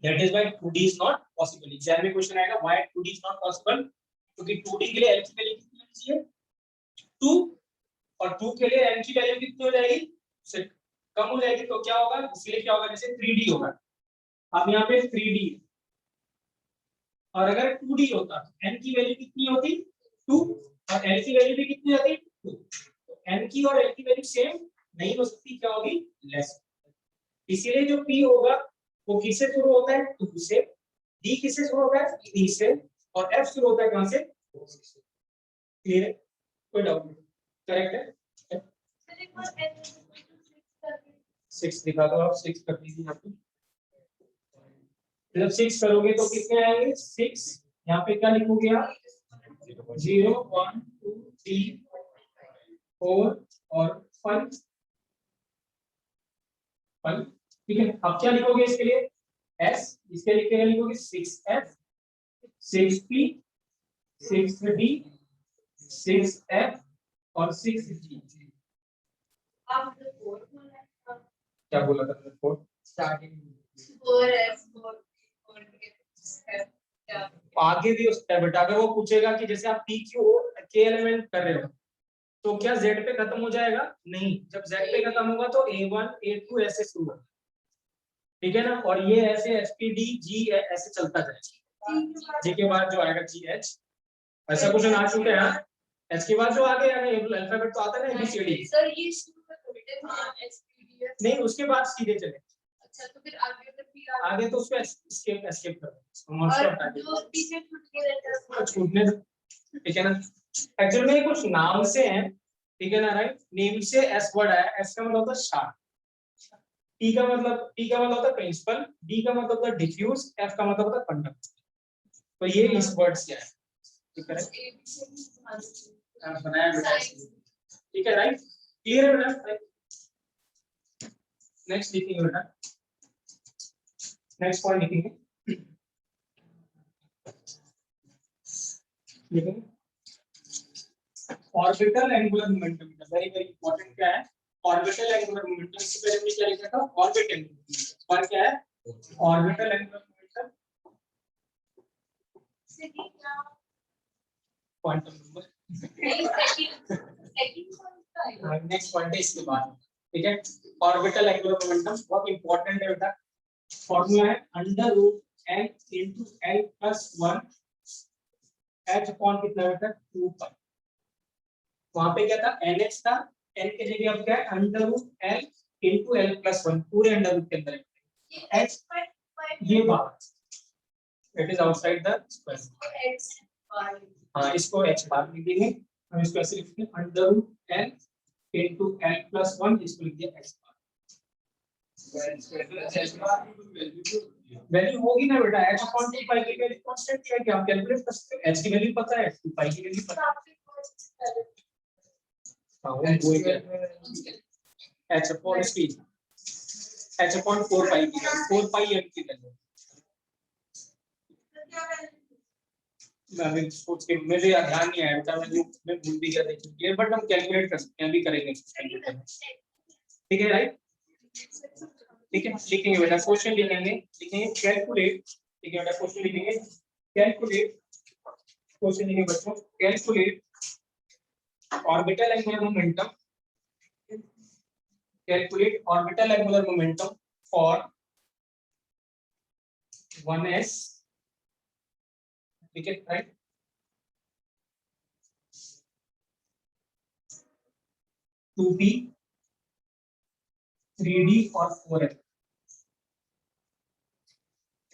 That is why 2d is not possible, exam में क्वेश्चन आएगा why 2d is not possible, क्योंकि 2d के लिए l की वैल्यू कितनी होनी चाहिए 2, और 2 के लिए n की वैल्यू कितनी हो जाएगी से कम हो जाएगी, तो क्या होगा, इसलिए क्या होगा जैसे 3d होगा, अब यहाँ पे 3d, और अगर 2d होता तो n की वैल्यू कितनी होती 2, और l की वैल्यू भी कितनी होती 2, तो n की और l की वैल्यू सेम नहीं हो सकती, क्या होगी लेस, इसीलिए जो p होगा वो किससे शुरू होता है 2 से, d किससे शुरू होता है 3 से, और f शुरू होता है कहां से 4 से, क्लियर है, कोई डाउट नहीं, करेक्ट है। 6 दिखा दो आप, 6 कर दीजिए यहाँ पे, जब 6 करोगे तो कितने आएंगे 6, यहाँ पे क्या लिखोगे आप 0 1 2 3 4 और 5, 1, ठीक है। अब क्या लिखोगे इसके लिए, s, इसके लिए क्या लिखोगे, 6f 6p 6d 6f और 6g। क्या बोला था मैंने, 4 स्टार्टिंग आगे भी उसका बेटा, अगर वो पूछेगा कि जैसे आप p q k एलिमेंट कर रहे हो तो क्या z पे खत्म हो जाएगा, नहीं, जब z पे खत्म होगा तो a1 a2 ऐसे शुरू होगा, ठीक है ना, और ये ऐसे spd g ऐसे चलता जाएगा, g के बाद जो आएगा gh, ऐसा क्वेश्चन आ चुके हैं, h के बाद जो आगे आएगा अल्फाबेट तो आता है ना abcd, सर ये शुरू में थोड़े हाँ एसपीडीएफ नहीं उसके बाद सीधे चले, अच्छा तो फिर आगे तो फिर आगे तो उसको एस्केप एस्केप कर दो और जो पीछे छूट के रहता है छूटने दो, ठीक है ना। एक्चुअल में ये कुछ नाम से हैं, ठीक है ना, राइट, नेम से एस वर्ड आया, एस का मतलब होता है शार्प, टी का मतलब होता है प्रिंसिपल, डी का मतलब होता है डिफ्यूज, एफ का मतलब होता है फंडामेंटल, तो ये इस वर्ड से आया, ठीक है, बनाया बेटा, ठीक है, राइट, क्लियर है बेटा। नेक्स्ट लिखेंगे बेटा, नेक्स्ट पॉइंट लिखेंगे, लिखेंगे orbital angular momentum, very very important क्या है, ऑर्बिटल एंगुलर मोमेंटम, इससे पहले हमने क्या लिखा था, ऑर्बिट एंगुलर मोमेंटम, और क्या है orbital angular momentum, quantum number, next point है इसके बाद, ठीक है, ऑर्बिटल एंगुलर मोमेंटम बहुत इंपॉर्टेंट है बेटा, फॉर्मूला है under root n into l plus 1 h upon कितना बेटा 2 पाई, वहां पे क्या था nh था, n की जगह अब क्या है under root l into l plus 1 पूरे अंडर रूट के अंदर h, ये बात it is outside the square, हाँ इसको h बार लिख देंगे, हम इसको ऐसे लिखते हैं under root l into l plus 1, इसको लिख दिया h वैल्यू होगी ना बेटा, h अपॉन 2 पाई की वैल्यू कांस्टेंट है, क्या आप कैलकुलेट कर सकते हो, h की वैल्यू पता है, 2 पाई की वैल्यू पता है, हां वो है h upon speed, h upon 4 पाई की, 4 पाई m की वैल्यू, मैं सोच के मुझे ध्यान नहीं आया बेटा, मैं भूल भी गया देखिए, बट हम कैलकुलेट कर सकते हैं, अभी करेंगे, ठीक है, राइट, ठीक है, लिखेंगे बेटा, क्वेश्चन लिखेंगे कैलकुलेट, ठीक है बेटा, क्वेश्चन लिखेंगे कैलकुलेट, क्वेश्चन लिखेंगे बच्चों, calculate orbital angular momentum, calculate orbital angular momentum for 1s, ठीक है, राइट, टू बी 3d और 4f,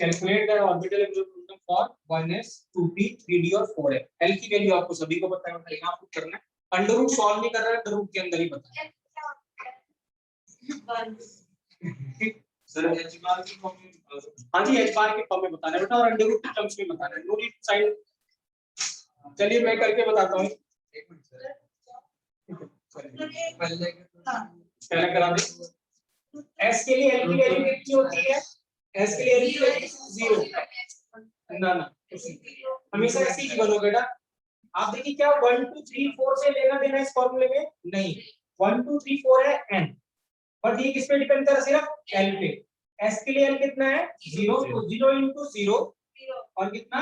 calculate the orbital angular momentum for 1s 2p 3d और 4f, l की वैल्यू आपको सभी को पता है, यहाँ आपको करना है, अंडर रूट सॉल्व नहीं कर रहा है, अंडर रूट के अंदर ही पता है, सर h बार की फॉर्म में हाँ जी h बार के फॉर्म में बताना है बेटा, और अंडर रूट के टर्म्स में बताना है, नो नीड साइन, चलिए मैं करके बताता हूँ, एक मिनट सर पहले करा दे, s के लिए l की वैल्यू कितनी होती है, s के लिए l की वैल्यू 0, ना ना हमेशा ऐसे ही बनो बेटा, आप देखिए क्या 1 2 3 4 से लेना देना इस फॉर्मूले में नहीं, 1 2 3 4 है n, बट ये किस पे डिपेंड कर रहा है, सिर्फ l पे, s के लिए l कितना है 0, तो 0 into 0 और कितना,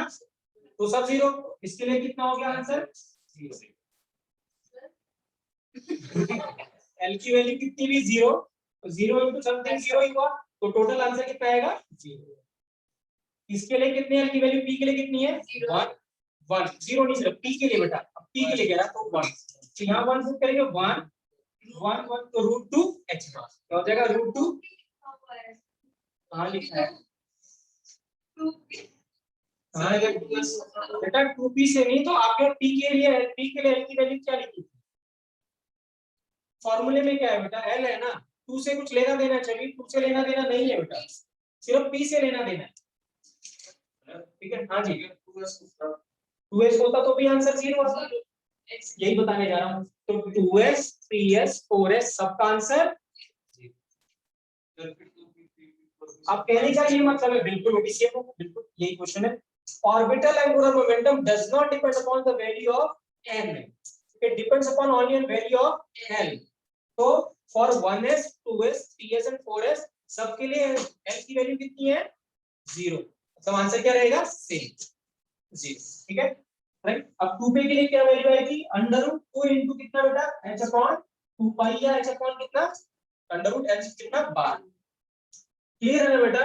तो सब 0, इसके लिए कितना हो गया आंसर 0, l की वैल्यू कितनी भी 0, तो 0 into समथिंग 0 ही हुआ, तो टोटल आंसर कितना आएगा 0, इसके लिए कितनी l की वैल्यू p के लिए कितनी है 1 1 0 नहीं सिर्फ p के लिए बेटा, अब p के लिए कह रहा तो 1, तो यहाँ 1 पुट करेंगे 1 1 1 तो √2 h बार क्या हो जाएगा √2, कहाँ लिखा है कहाँ है बेटा 2p से नहीं, तो आपके p के लिए l की वैल्यू क्या लिखी थी, फॉर्मूले में क्या है बेटा l है ना, 2 से कुछ लेना देना चाहिए, 2 से लेना देना नहीं है बेटा, सिर्फ p से लेना देना है, ठीक है, हाँ जी 2s होता तो भी आंसर 0 आता, यही बताने जा रहा हूँ, तो 2s 3s 4s सबका आंसर फिर 2p3 अब कहने का ये मतलब है बिल्कुल ओबीसी है, बिल्कुल यही क्वेश्चन है। Orbital angular momentum does not depend upon the value of n, it depends upon only on value of l। तो for 1s 2s 3s and 4s सबके लिए l की वैल्यू कितनी है 0, तो आंसर क्या रहेगा सेम 0, ठीक है राइट। अब 2p के लिए क्या वैल्यू आएगी √2 इनटू कितना बेटा h अपॉन 2 पाई या h अपॉन कितना √h कितना 12, क्लियर है ना बेटा।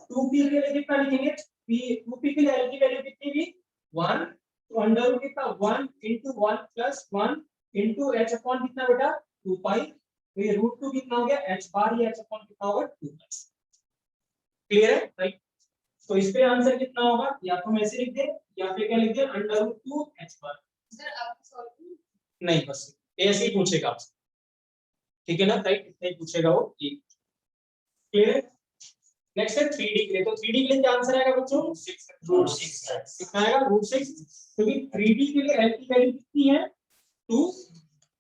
2p के लिए कितना लिखेंगे p 2p के लिए l की वैल्यू कितनी भी 1, तो अंडर कितना 1 into 1 plus 1 into h upon कितना बेटा 2 पाई, तो ये √2 कितना हो गया h बार, ये h अपॉन कितना होगा 2 पाई, क्लियर है राइट। तो इस पे आंसर कितना होगा, या तो हम ऐसे लिख दे या फिर क्या लिख दे √2 h बार। सर आप सॉल्व नहीं बस ऐसे ही पूछेगा आपसे, ठीक है ना राइट, इतना ही पूछेगा वो, ये क्लियर है। नेक्स्ट है 3D के लिए, तो 3D के लिए क्या आंसर आएगा बच्चों √6, कितना आएगा √6, क्योंकि 3D के लिए l की वैल्यू कितनी है 2,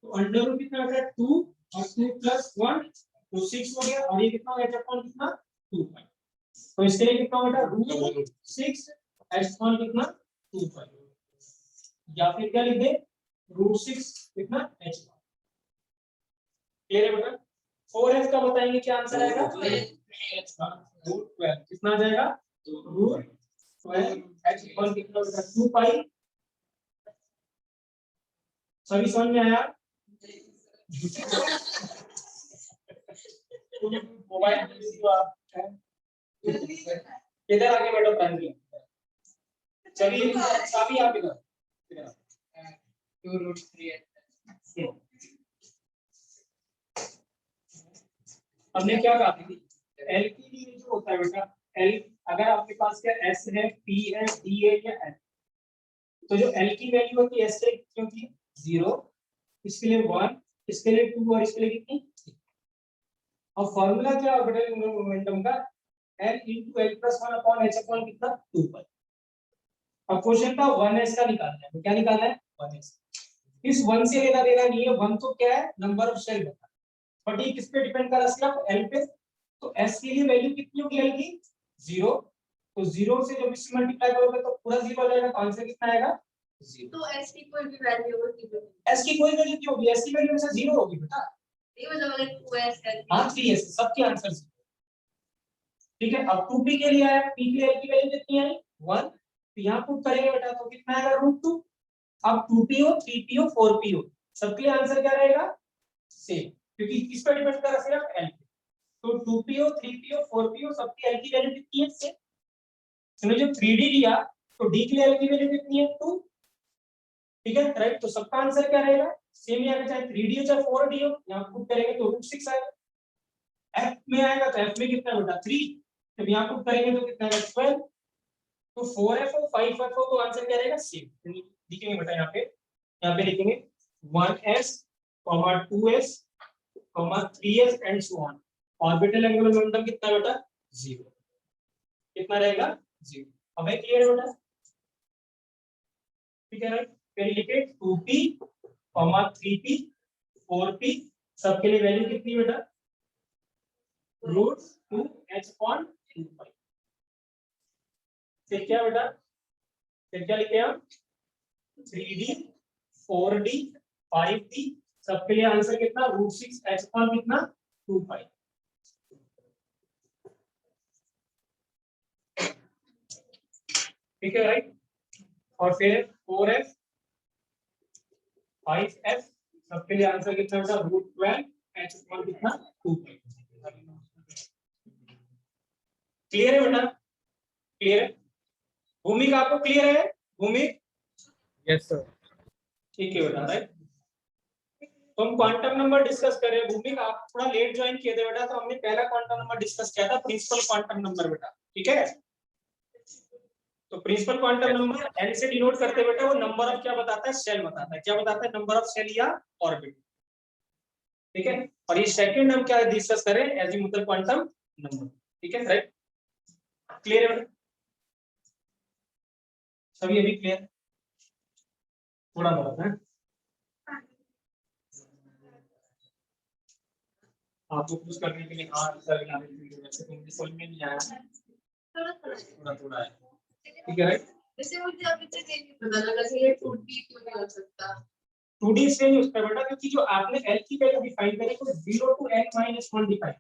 तो अंडर रूट कितना होगा 2 और 2 प्लस 1 तो 6 हो गया, और ये कितना होगा h अपॉन कितना 2 पाई, तो इसके लिए कितना होगा √6 h अपॉन कितना 2 पाई, या फिर क्या लिख दे √6 कितना h, क्लियर है बेटा। 4f का बताएंगे क्या आंसर आएगा √12, कितना आ जाएगा √12 h अपॉन कितना होगा 2 पाई, सभी समझ में आया। मोबाइल इधर आके बैठो फ्रेंडली, चलिए सभी आप इधर 2√3 हमने क्या कहा एल की लिए जो होता है बेटा एल, अगर आपके पास क्या एस है पी है डी है या एल, तो जो एल की वैल्यू होती है एस से क्योंकि 0, इसके लिए 1, इसके लिए 2 और इसके लिए कितनी, और फार्मूला क्या है बेटा एंगुलर मोमेंटम का l into l plus 1 upon h upon कितना 2 पाई। अब क्वेश्चन था 1s का निकालना है, तो क्या निकालना है 1s, इस 1 से लेना देना नहीं है, 1 तो क्या है नंबर ऑफ शेल बता, बट ये किस पे डिपेंड कर रहा है सिर्फ l पे, तो s के लिए वैल्यू कितनी होगी l की 0, तो 0 से जब इससे मल्टीप्लाई करोगे तो पूरा 0 हो जाएगा, तो आंसर कितना आएगा 0। तो s की कोई भी वैल्यू होगी तो s की कोई वैल्यू क्यों होगी, s की वैल्यू हमेशा 0 होगी बेटा, ये मतलब अगर 2s है हां 3s सबके आंसर 0, ठीक है। अब 2p के लिए आया, p के लिए l की वैल्यू कितनी आई 1, तो यहां पुट करेंगे बेटा तो कितना आएगा √2, अब 2p हो 3p हो 4p हो सबके लिए आंसर क्या रहेगा सेम, क्योंकि किस पर डिपेंड कर रहा है सिर्फ l पे, तो 2p हो 3p हो 4p हो सबकी l की वैल्यू कितनी है सेम। हमने जो 3d लिया तो d के लिए l की वैल्यू कितनी है 2, ठीक है राइट, तो सबका आंसर क्या रहेगा सेम ही आएगा, चाहे 3d हो चाहे 4d हो, यहां पुट करेंगे तो √6 आएगा। f में आएगा तो f में कितना बेटा 3, जब यहां पुट करेंगे तो कितना आएगा 12, तो 4f हो 5f हो तो आंसर क्या रहेगा सेम, लिखेंगे बेटा यहाँ पे लिखेंगे 1s 2s 3s and so on, orbital angular momentum कितना बेटा 0, कितना रहेगा 0। अब है क्लियर बेटा, ठीक है राइट, फिर लिखे 2p 3p 4p सबके लिए वैल्यू कितनी बेटा √2h अपॉन 2 पाई, फिर क्या बेटा, फिर क्या लिखे हम 3d 4d 5d सबके लिए आंसर कितना √6h अपॉन कितना 2 पाई, ठीक है राइट, और फिर 4f 5f सबके लिए आंसर कितना बेटा √12h अपॉन कितना 2 पाई, क्लियर है बेटा, क्लियर है। भूमि का आपको क्लियर है भूमि, यस सर, ठीक है बेटा राइट। तो हम क्वांटम नंबर डिस्कस कर रहे हैं, भूमि का आप थोड़ा लेट ज्वाइन किए थे बेटा, तो हमने पहला क्वांटम नंबर डिस्कस किया था प्रिंसिपल क्वांटम नंबर बेटा, ठीक है। तो प्रिंसिपल क्वांटम नंबर n से डिनोट करते बेटा, वो नंबर ऑफ क्या बताता है शेल बताता है, क्या बताता है नंबर ऑफ शेल या ऑर्बिट, ठीक है। और ये सेकंड हम क्या डिस्कस करें एजीमुथल क्वांटम नंबर, ठीक है राइट, क्लियर है बेटा सभी, अभी क्लियर थोड़ा बहुत है। आपको कुछ करने के लिए हाँ सर वैसे तो मुझे समझ में नहीं आया, थोड़ा थोड़ा थोड़ा थोड़ा है, ठीक है राइट। जैसे मुझे अभी तक ये नहीं पता लगा कि ये 2D क्यों नहीं हो सकता। 2D से नहीं उसका बेटा, क्योंकि जो आपने L की वैल्यू डिफाइन करी तो 0 to n minus 1 डिफाइन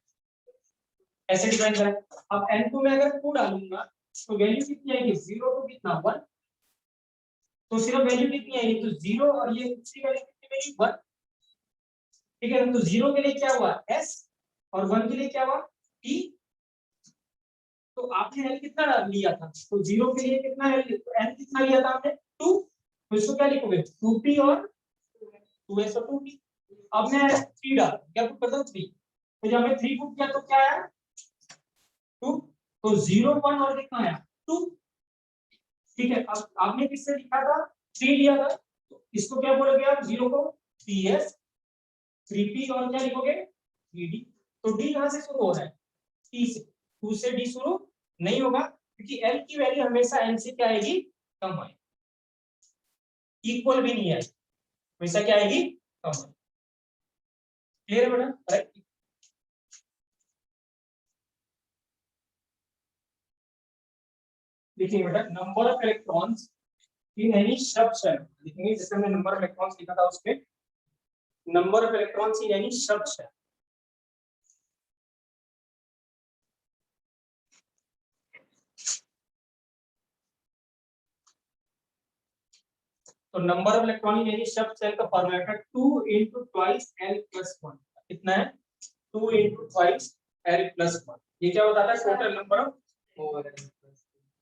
ऐसे डिफाइन करा। अब n2 में अगर 2 डालूंगा तो वैल्यू कितनी आएगी, 0 to कितना 1, तो सिर्फ वैल्यू कितनी आएगी, तो 0 और ये दूसरी वैल्यू कितनी बनी 1, ठीक है। तो 0 के लिए क्या हुआ s और 1 के लिए क्या हुआ t। तो आपने l कितना डाल लिया था, तो 0 के लिए कितना l, तो n कितना लिया था आपने 2, तो इसको क्या लिखोगे 2t और 2s और 2t। अब मैं 3 डाल क्या पुट करता हूं 3, तो जब मैं 3 पुट किया तो क्या आया 2, तो 0 1 और कितना आया 2, ठीक है। अब आपने किससे लिखा था 3 लिया था, तो इसको क्या बोलोगे आप 0 को 3s 3p और क्या लिखोगे 3d। तो d कहां से शुरू हो रहा है t से, 2 से d शुरू नहीं होगा क्योंकि l की वैल्यू हमेशा n से क्या आएगी कम आएगी, इक्वल भी नहीं है हमेशा क्या आएगी कम आएगी। क्लियर है बेटा राइट। देखिए बेटा number of electrons in any subshell, लिखेंगे जैसे हमने नंबर ऑफ इलेक्ट्रॉन्स लिखा था उसके, number of electrons in any subshell. तो number of electron in any subshell का फॉर्मूला है 2 into twice l plus 1, कितना है 2 into twice l plus 1, ये क्या बताता है टोटल नंबर ऑफ,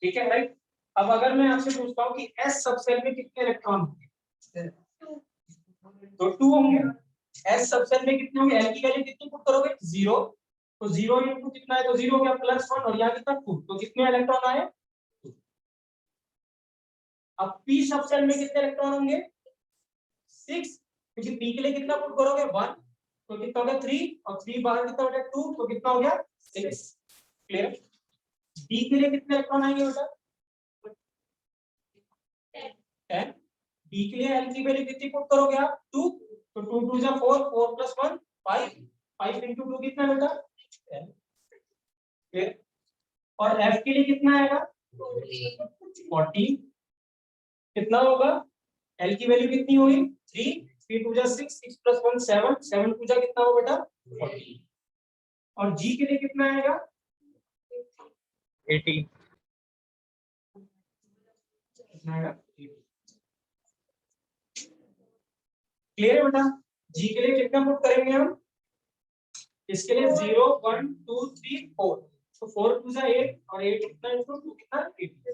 ठीक है राइट। अब अगर मैं आपसे पूछता हूं कि s सबसेल में कितने इलेक्ट्रॉन होंगे, तो 2 होंगे। s सबसेल में कितने होंगे, l की वैल्यू कितनी पुट करोगे 0, तो 0 into कितना है तो 0 हो गया प्लस 1 और यहाँ कितना 2, तो कितने इलेक्ट्रॉन आए 2। अब p सबसेल में कितने इलेक्ट्रॉन होंगे 6, क्योंकि p के लिए कितना पुट करोगे 1, तो कितना हो गया 3 और 3 बाहर कितना हो गया 2, तो कितना हो गया 6। क्लियर। d के लिए कितने इलेक्ट्रॉन आएंगे बेटा 10, d के लिए l की वैल्यू कितनी पुट करोगे आप 2, तो 2 2 जा 4, 4 plus 1 5, 5 into 2 कितना बेटा 10। फिर और f के लिए कितना आएगा 40, कितना होगा l की वैल्यू कितनी होगी 3, 3 2 जा 6, 6 plus 1 7, 7 2 जा कितना होगा बेटा 40, और g के लिए कितना आएगा 80, कितना आएगा 80। क्लियर है बेटा। g के लिए कितना पुट करेंगे हम, इसके लिए 0 1 2 3 4, तो 4 2 जा 8 और 8 कितना into 2 कितना 8,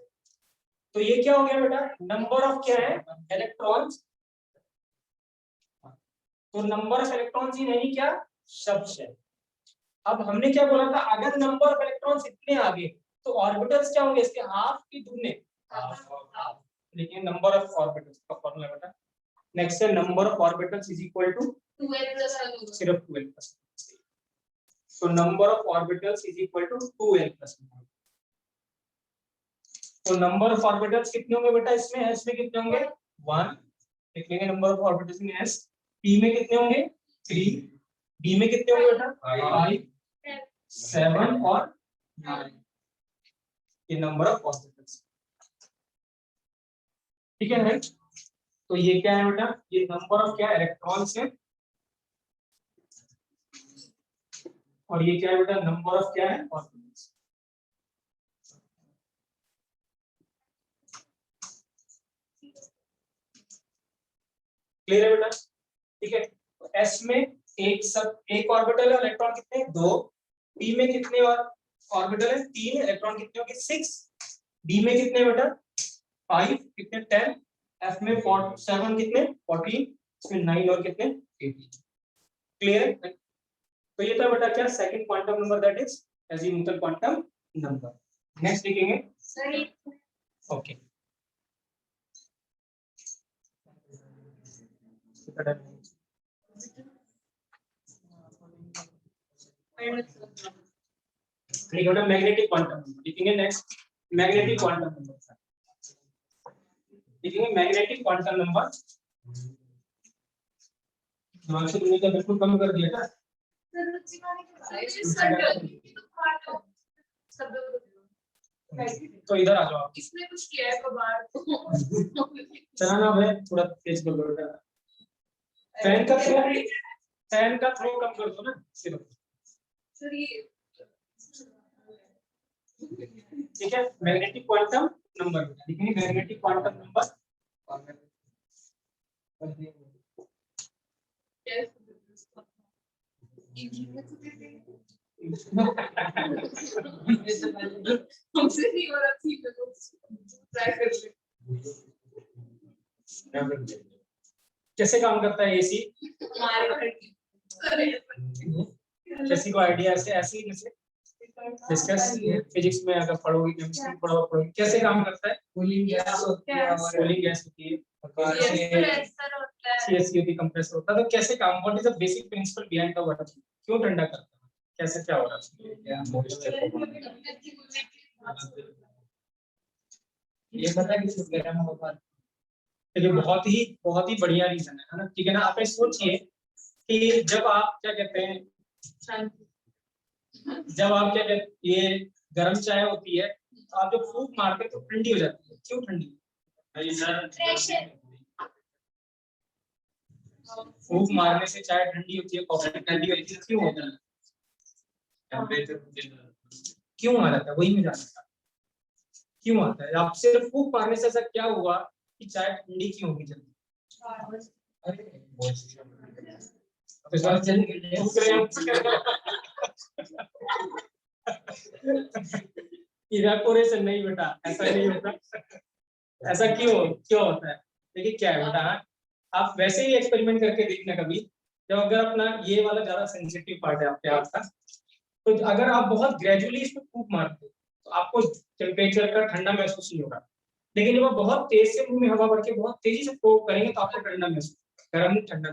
तो ये क्या हो गया बेटा नंबर ऑफ क्या है इलेक्ट्रॉन्स, तो number of electrons in any क्या सब शेल। अब हमने क्या बोला था अगर नंबर ऑफ इलेक्ट्रॉन्स इतने आगे तो ऑर्बिटल्स क्या होंगे इसके हाफ की दुगने, लेकिन नंबर ऑफ ऑर्बिटल्स का फॉर्मूला बेटा नेक्स्ट है number of orbitals is equal to 2l plus 1 सिर्फ 12, so number of orbitals is equal to 2l plus 1, तो नंबर ऑफ ऑर्बिटल्स कितने होंगे बेटा इसमें s में कितने होंगे 1, लिखेंगे number of orbitals in s, p में कितने होंगे 3, d में कितने होंगे बेटा 5 7 और 9, ये नंबर ऑफ ऑर्बिटल्स, ठीक है राइट। तो ये क्या है बेटा ये नंबर ऑफ क्या इलेक्ट्रॉन्स है, और ये क्या है बेटा नंबर ऑफ क्या है ऑर्बिटल्स। क्लियर है बेटा, ठीक है। तो s में एक ऑर्बिटल है, इलेक्ट्रॉन कितने 2, p में कितने और ऑर्बिटल है 3, इलेक्ट्रॉन कितने होंगे 6, d में कितने बेटा 5 कितने 10, f में 7 कितने 14, इसमें 9 और कितने 18। क्लियर है। तो ये था बेटा क्या second quantum number that is azimuthal quantum number. Next लिखेंगे सही ओके बेटा मैग्नेटिक क्वांटम नंबर लिखेंगे। नेक्स्ट मैग्नेटिक क्वांटम नंबर लिखेंगे, मैग्नेटिक क्वांटम नंबर दिमाग से तुमने क्या बिल्कुल कम कर दिया था। तो इधर आ जाओ आप। इसने कुछ किया है कबाड़ चलाना है थोड़ा तेज कर दो बेटा। फैन का थ्रो कम कर दो ना सिर्फ। सर ये ठीक है, मैग्नेटिक क्वांटम नंबर लिखेंगे, मैग्नेटिक क्वांटम नंबर। हमसे नहीं हो रहा थी तो ट्राई कर ले कैसे काम करता है एसी? हमारे घर की किसी को आइडिया ऐसे ऐसे ही जैसे डिस्कस फिजिक्स में अगर पढ़ोगे, केमिस्ट्री में पढ़ोगे, कैसे काम करता है? कूलिंग गैस होती है, सीएससी होती है, कंप्रेसर होता है। तो कैसे काम, what is the basic principle behind the work? क्यों ठंडा करता है, कैसे क्या हो रहा है? ये पता है कि गर्म होगा। ये बहुत ही बढ़िया रीजन है ना, ठीक है ना। आप सोचिए कि जब आप क्या कहते हैं, ये गर्म चाय होती है, तो आप जब फूंक मारते तो ठंडी हो जाती है। क्यों ठंडी? फूंक मारने से चाय ठंडी होती है, कॉफी ठंडी होती है, क्यों होता है? क्यों आ जाता है, वही मैं जानना था, क्यों आता है? आप सिर्फ फूंक मारने से ऐसा क्या हुआ कि चाय ठंडी क्यों होगी जल्दी? इवेपोरेशन नहीं बेटा, ऐसा नहीं होता। ऐसा क्यों होता है? देखिए क्या है बेटा, आप वैसे ही एक्सपेरिमेंट करके देखना कभी, जब अगर अपना ये वाला ज्यादा सेंसिटिव पार्ट है आपके हाथ का, तो अगर आप बहुत ग्रेजुअली इसको फूंक मारते हो तो आपको टेम्परेचर का ठंडा महसूस नहीं होगा। लेकिन जब आप बहुत तेज से मुंह में हवा भर के बहुत तेजी से फूंक करेंगे तो आपको ठंडा महसूस, गर्म ठंडा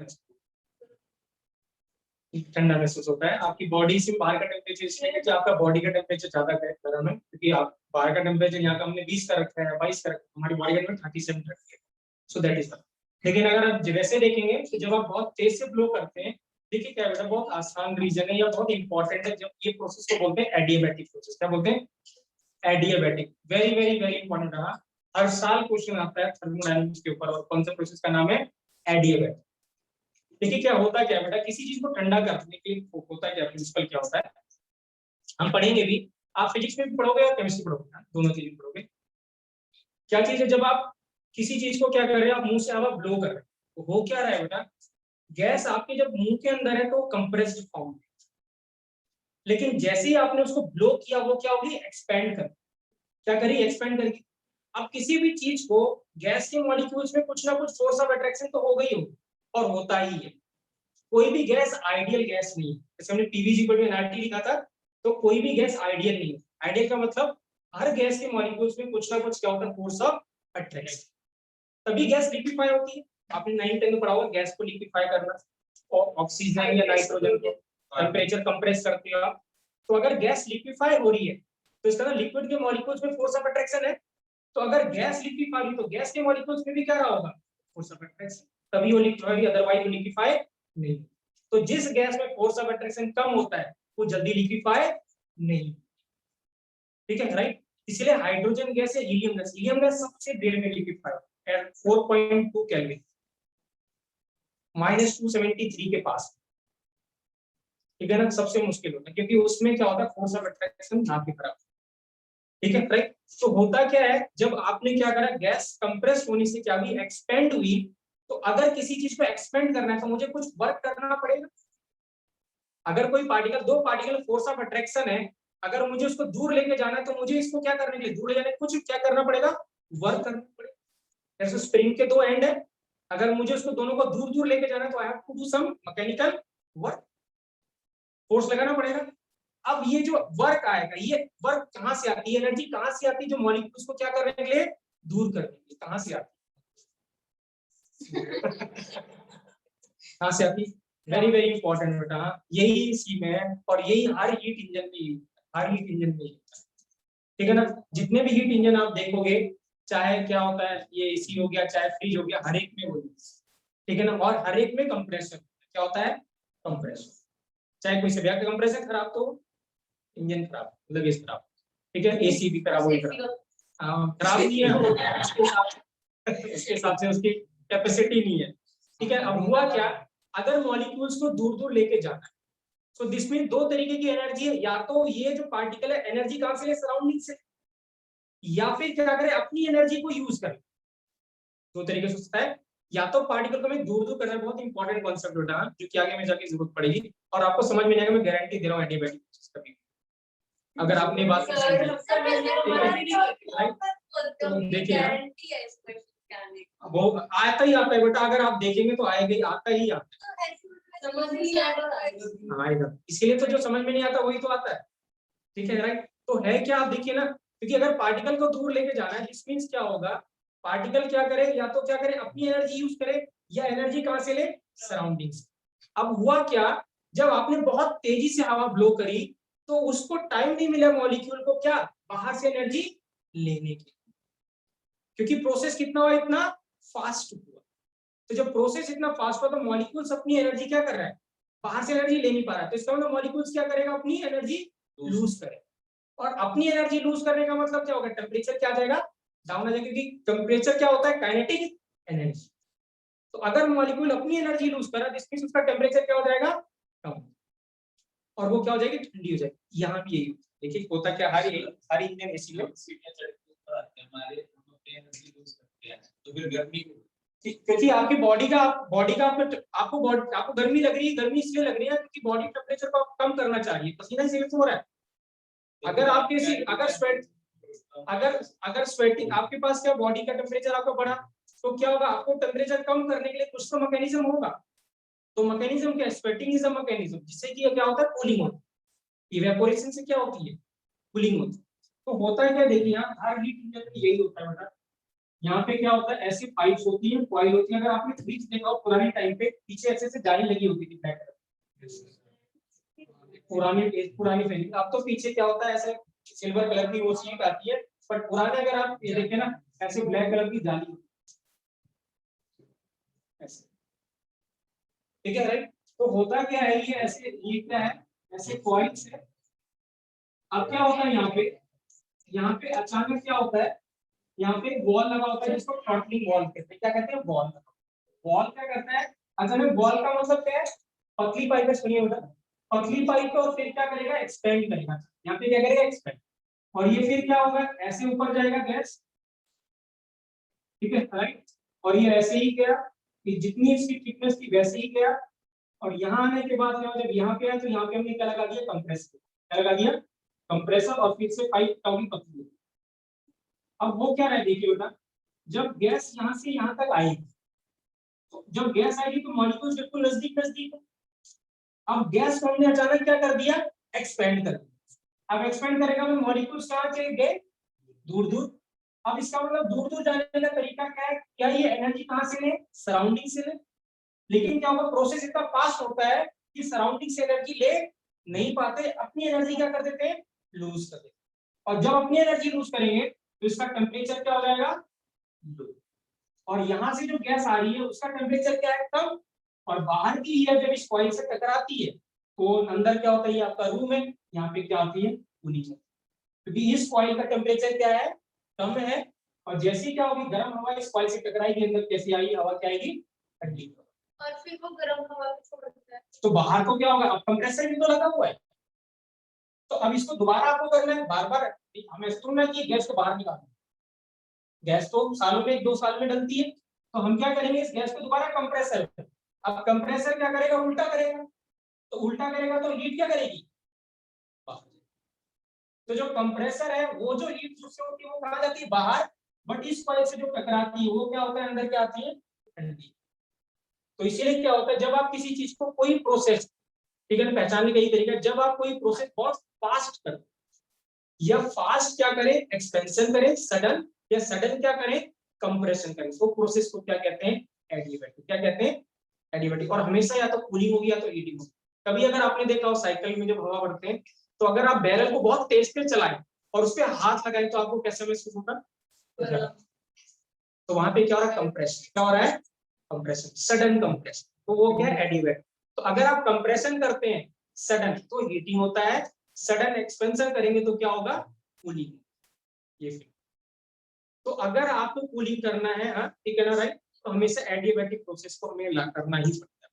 महसूस होता है। आपकी बॉडी से बाहर का टेम्परेचर इसलिए है कि आपका बॉडी का टेम्परेचर ज्यादा गर्म है, क्योंकि आप बाहर का टेम्परेचर यहाँ का हमने 20 का रखा है, 22 का रखा है, हमारी बॉडी का 37 रखी है। सो दैट इज। लेकिन अगर आप वैसे देखेंगे तो जब आप बहुत तेज से ब्लो करते हैं, देखिए क्या बेटा, बहुत आसान रीजन है या बहुत इंपॉर्टेंट है। जब ये प्रोसेस को बोलते हैं एडियाबैटिक प्रोसेस। क्या बोलते हैं? Adiabatic. Very very very important रहा, हर साल क्वेश्चन आता है थर्मोडायनामिक्स के ऊपर, और कौन सा प्रोसेस का नाम है? एडियाबैटिक। देखिए क्या होता है, क्या बेटा, किसी चीज को ठंडा करने के लिए होता है क्या, प्रिंसिपल क्या होता है, हम पढ़ेंगे भी। आप फिजिक्स में भी पढ़ोगे और केमिस्ट्री पढ़ोगे, दोनों चीजें पढ़ोगे। क्या चीज है, जब आप किसी चीज को क्या कर रहे हैं, आप मुंह से हवा ब्लो कर रहे हैं, तो हो क्या रहा है बेटा, गैस आपके जब मुंह के अंदर है तो कंप्रेस्ड फॉर्म है, लेकिन जैसे ही आपने उसको ब्लो किया, वो क्या होगी, एक्सपेंड कर, क्या करी, एक्सपेंड करेगी। अब किसी भी चीज को गैस के मॉलिक्यूल्स में कुछ ना कुछ फोर्स ऑफ अट्रैक्शन तो हो गई होगी, और होता ही है। कोई भी गैस आइडियल गैस नहीं है। जैसे हमने पीवी एनआरटी लिखा था, तो कोई भी गैस आइडियल नहीं है। आइडियल का मतलब हर गैस के मॉलिक्यूल्स में कुछ ना कुछ क्या होता है, फोर्स ऑफ अट्रैक्शन, तभी गैस लिक्विफाई होती है। आपने 9th-10th में पढ़ा होगा गैस को लिक्विफाई करना, और ऑक्सीजन या नाइट्रोजन को टेम्परेचर कंप्रेस करते हो आप। तो अगर गैस लिक्विफाई हो रही है तो इसका लिक्विड के मॉलिक्यूल्स में फोर्स ऑफ अट्रैक्शन है। तो अगर गैस लिक्विफाई हुई तो गैस के मॉलिक्यूल्स में भी क्या रहा होगा, फोर्स ऑफ अट्रैक्शन, तभी वो लिक्विफाई, अदरवाइज वो लिक्विफाई नहीं। तो जिस गैस में फोर्स ऑफ अट्रैक्शन कम होता है वो जल्दी लिक्विफाई नहीं, ठीक है, राइट। इसलिए हाइड्रोजन गैस या हीलियम गैस सबसे देर में लिक्विफाई एट 4.2 केल्विन, -273 के पास, ठीक है ना, सबसे मुश्किल होता है, क्योंकि उसमें क्या होता है, फोर्स ऑफ अट्रैक्शन ना के बराबर, ठीक है, राइट। तो होता क्या है, जब आपने क्या करा, गैस कंप्रेस होने से क्या हुई, एक्सपेंड हुई। तो अगर किसी चीज को एक्सपेंड करना है तो मुझे कुछ वर्क करना पड़ेगा। अगर कोई पार्टिकल, दो पार्टिकल फोर्स ऑफ अट्रैक्शन है, अगर मुझे उसको दूर लेके जाना है तो मुझे इसको क्या करने के लिए, दूर ले जाने कुछ क्या करना पड़ेगा, वर्क करना पड़ेगा। जैसे स्प्रिंग के दो एंड है, अगर मुझे उसको दोनों को दूर दूर लेके जाना है तो I have to do some mechanical work, force लगाना पड़ेगा। अब ये जो वर्क आएगा, ये वर्क कहां से आती है, एनर्जी कहां से आती है, जो मॉलिक्यूल्स को क्या करने के लिए, दूर करने के लिए, कहां से आती है? कहां से आती है? वेरी वेरी इंपॉर्टेंट बेटा, यही सी में, और यही हर हीट इंजन में, हर हीट इंजन में, ठीक है ना। जितने भी हीट इंजन आप देखोगे, चाहे क्या होता है, ये एसी हो गया, चाहे फ्रिज हो गया, हर एक में वही, ठीक है ना। और हर एक में कंप्रेसर क्या होता है, कंप्रेसर, चाहे कोई से भी, अगर कंप्रेसर खराब तो इंजन खराब, लगेज खराब, ठीक है, एसी भी खराब होगी, खराब नहीं है वो, उसके हिसाब से उसकी कैपेसिटी नहीं है, ठीक है। अब हुआ क्या, अगर मॉलिक्यूल्स को दूर दूर लेके जाना है, तो दिस मीन दो तरीके की एनर्जी है, या तो ये जो पार्टिकल है एनर्जी कहां से ले, सराउंडिंग से, या फिर क्या करे, अपनी एनर्जी को यूज करे। दो तरीके से हो सकता है, या तो पार्टिकल को हमें दूर दूर करना, बहुत इंपॉर्टेंट कॉन्सेप्ट होता है जो कि आगे में जाके जरूरत पड़ेगी, और आपको समझ में नहीं आएगा, मैं गारंटी दे रहा हूँ एडियाबैटिक कभी, अगर आपने बात को समझी, right? तो देखिए ना, वो आता ही आता है बेटा, अगर आप देखेंगे तो आएगा ही, आता ही आता है, आएगा, इसीलिए तो जो समझ में नहीं आता वही तो आता है, ठीक है, राइट। तो है क्या, आप देखिए ना, क्योंकि अगर पार्टिकल को दूर लेके जाना है, दिस मींस क्या होगा, पार्टिकल क्या करे, या तो क्या करे, अपनी एनर्जी यूज करे, या एनर्जी कहां से ले, सराउंडिंग से। अब हुआ क्या, जब आपने बहुत तेजी से हवा ब्लो करी, तो उसको टाइम नहीं मिला मॉलिक्यूल को क्या, बाहर से एनर्जी लेने की, क्योंकि प्रोसेस कितना हुआ, इतना फास्ट हुआ। तो जब प्रोसेस इतना फास्ट हुआ, तो मॉलिक्यूल्स अपनी एनर्जी क्या कर रहा है, बाहर से एनर्जी ले नहीं पा रहा है, तो इसका मतलब मॉलिक्यूल्स क्या करेगा, अपनी एनर्जी लूज करेगा, और अपनी एनर्जी लूज करने का मतलब क्या होगा, टेम्परेचर क्या आ जाएगा, डाउन आ जाएगा, क्योंकि टेम्परेचर क्या होता है, काइनेटिक एनर्जी। तो अगर मॉलिक्यूल अपनी एनर्जी लूज कर रहा है, जिसमें उसका टेम्परेचर क्या हो जाएगा, कम, और वो क्या हो जाएगी, ठंडी हो जाएगी। यहाँ भी यही देखिए होता क्या, हर इंजन एसी में हमारे एनर्जी लूज करते हैं, तो फिर गर्मी, क्योंकि आपकी बॉडी का आपको गर्मी लग रही है, गर्मी इसलिए लग रही है क्योंकि बॉडी टेम्परेचर को कम करना चाहिए, पसीना इसलिए हो रहा है। अगर आपके अगर स्वेटिंग, आपके पास क्या, बॉडी का टेम्परेचर आपका बढ़ा, तो क्या होगा, आपको टेम्परेचर कम करने के लिए कुछ तो मैकेनिज्म होगा। तो मैकेनिज्म क्या है, स्वेटिंग इज अ मैकेनिज्म, जिससे कि क्या होता है, कूलिंग होती है, इवेपोरेशन से क्या होती है, कूलिंग होती है। तो होता है क्या, देखिए यहाँ हर हीट इंजन में यही होता है बेटा, यहाँ पे क्या होता है, ऐसी पाइप्स होती है, कॉइल होती है, अगर आपने फ्रिज देखा हो पुराने टाइम पे, पीछे ऐसे से जाली लगी होती थी ब्लैक कलर, पुरानी फ्रिज, अब तो पीछे क्या होता है, ऐसे सिल्वर कलर की वो शीट आती है, बट पुराने अगर आप ये देखें ना, ऐसे ब्लैक कलर की जाली ऐसे, ठीक है, राइट। तो होता क्या है, ये ऐसे, ये क्या है, ऐसे कॉइल्स है। अब क्या होता है, यहाँ पे अचानक क्या होता है, यहाँ पे एक बॉल लगा होता है, जिसको थ्रॉटलिंग बॉल कहते हैं। क्या कहते हैं, बॉल, बॉल क्या करता है, अचानक बॉल का मतलब क्या है, पतली पाइप है, सुनिए बेटा, पतली पाइप को फिर क्या करेगा, एक्सपेंड करेगा, यहाँ पे क्या करेगा, एक्सपेंड, और ये फिर क्या होगा, ऐसे ऊपर जाएगा गैस, ठीक है, राइट, और ये ऐसे ही गया, कि जितनी इसकी थिकनेस थी वैसे ही गया, और यहाँ आने के बाद क्या, जब यहाँ पे आया तो यहाँ पे हमने क्या लगा दिया, कंप्रेसर, क्या लगा दिया, कंप्रेसर, और फिर से पाइप काफी पतली। अब वो क्या है, देखिए बेटा, जब गैस यहाँ से यहाँ तक आएगी, तो जब गैस आएगी तो मॉलिक्यूल्स बिल्कुल नजदीक नजदीक है। अब गैस को हमने अचानक क्या कर दिया, एक्सपेंड कर दिया। अब एक्सपेंड करेगा तो मॉलिक्यूल्स कहाँ चले गए, दूर दूर। अब इसका मतलब दूर दूर जाने का तरीका क्या है, क्या ये एनर्जी कहाँ से ले, सराउंडिंग से ले, लेकिन क्या होगा, प्रोसेस इतना फास्ट होता है कि सराउंडिंग से एनर्जी ले नहीं पाते, अपनी एनर्जी क्या कर देते हैं, लूज कर देते हैं, और जब अपनी एनर्जी लूज करेंगे तो इसका टेम्परेचर क्या हो जाएगा, लो, और यहाँ से जो गैस आ रही है उसका टेम्परेचर क्या है, कम, और बाहर की एयर जब इस कॉइल से टकराती है तो अंदर क्या होता है, ये आपका रूम है, यहाँ पे क्या आती है, कूलिंग, क्योंकि इस कॉइल का टेम्परेचर क्या है, कम है, और जैसे क्या होगी, गर्म हवा इस कॉइल से टकराएगी, अंदर कैसी आई हवा, क्या आएगी, ठंडी, और फिर वो गर्म हवा को छोड़ता है, तो बाहर को क्या होगा, अब कंप्रेसर भी तो लगा हुआ है, तो अब इसको दोबारा आपको करना है, बार बार हमें सुनना कि गैस को बाहर निकालना, गैस तो सालों में, 1-2 साल में डलती है, तो हम क्या करेंगे, इस गैस को दोबारा कंप्रेसर, अब कंप्रेसर क्या करेगा, उल्टा करेगा, तो उल्टा करेगा तो हीट क्या करेगी, तो जो कंप्रेसर है वो जो हीट उससे होती है वो कहाँ जाती है, बाहर, बट इस कॉइल से जो टकराती है वो क्या होता है, अंदर क्या आती है, ठंडी। तो इसीलिए क्या होता है, जब आप किसी चीज को, कोई प्रोसेस, ठीक है, पहचानने का यही तरीका है, जब आप कोई प्रोसेस बहुत फास्ट करें, या फास्ट क्या करें, एक्सपेंशन करें सडन, या सडन क्या करें, कंप्रेशन करें, वो प्रोसेस को क्या कहते हैं, एडियाबैटिक, क्या कहते हैं, एडियाबैटिक। और हमेशा या तो कूलिंग होगी या तो हीटिंग होगी। कभी अगर आपने देखा हो साइकिल में जब हवा बढ़ते हैं, तो अगर आप बैरल को बहुत तेज पे चलाएं और उस पर हाथ लगाएं तो आपको कैसा महसूस होगा, तो वहां पे क्या हो रहा है, कंप्रेशन, क्या हो रहा है, कंप्रेशन, सडन कंप्रेशन, तो वो क्या है, एडियाबैटिक। तो अगर आप कंप्रेशन करते हैं सडन, तो हीटिंग होता है, सडन एक्सपेंशन करेंगे तो क्या होगा, कूलिंग। ये फिर तो अगर आपको कूलिंग करना है, हाँ ठीक है ना राइट, तो हमेशा एडियाबैटिक प्रोसेस को हमें करना ही पड़ता है।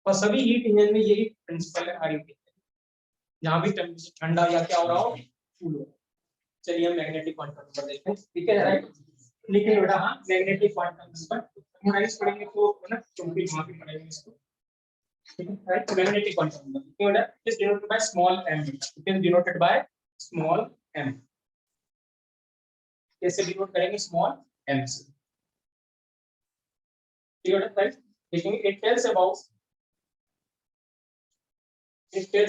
और सभी हीट इंजन में यही प्रिंसिपल है हर एक, जहां भी टेम्परेचर ठंडा या क्या हो रहा हो, कूल हो। चलिए हम मैग्नेटिक क्वांटम नंबर देखते हैं, ठीक है राइट। लेकिन बेटा हाँ मैग्नेटिक क्वांटम नंबर मेमोराइज करेंगे तो है ना, क्योंकि वहां पे पढ़ेंगे इसको, ठीक है राइट। मैग्नेटिक क्वांटम नंबर क्यों बेटा, it is denoted by small m, it is denoted by small m। कैसे डिनोट करेंगे, स्मॉल m से, ठीक है राइट। देखेंगे it tells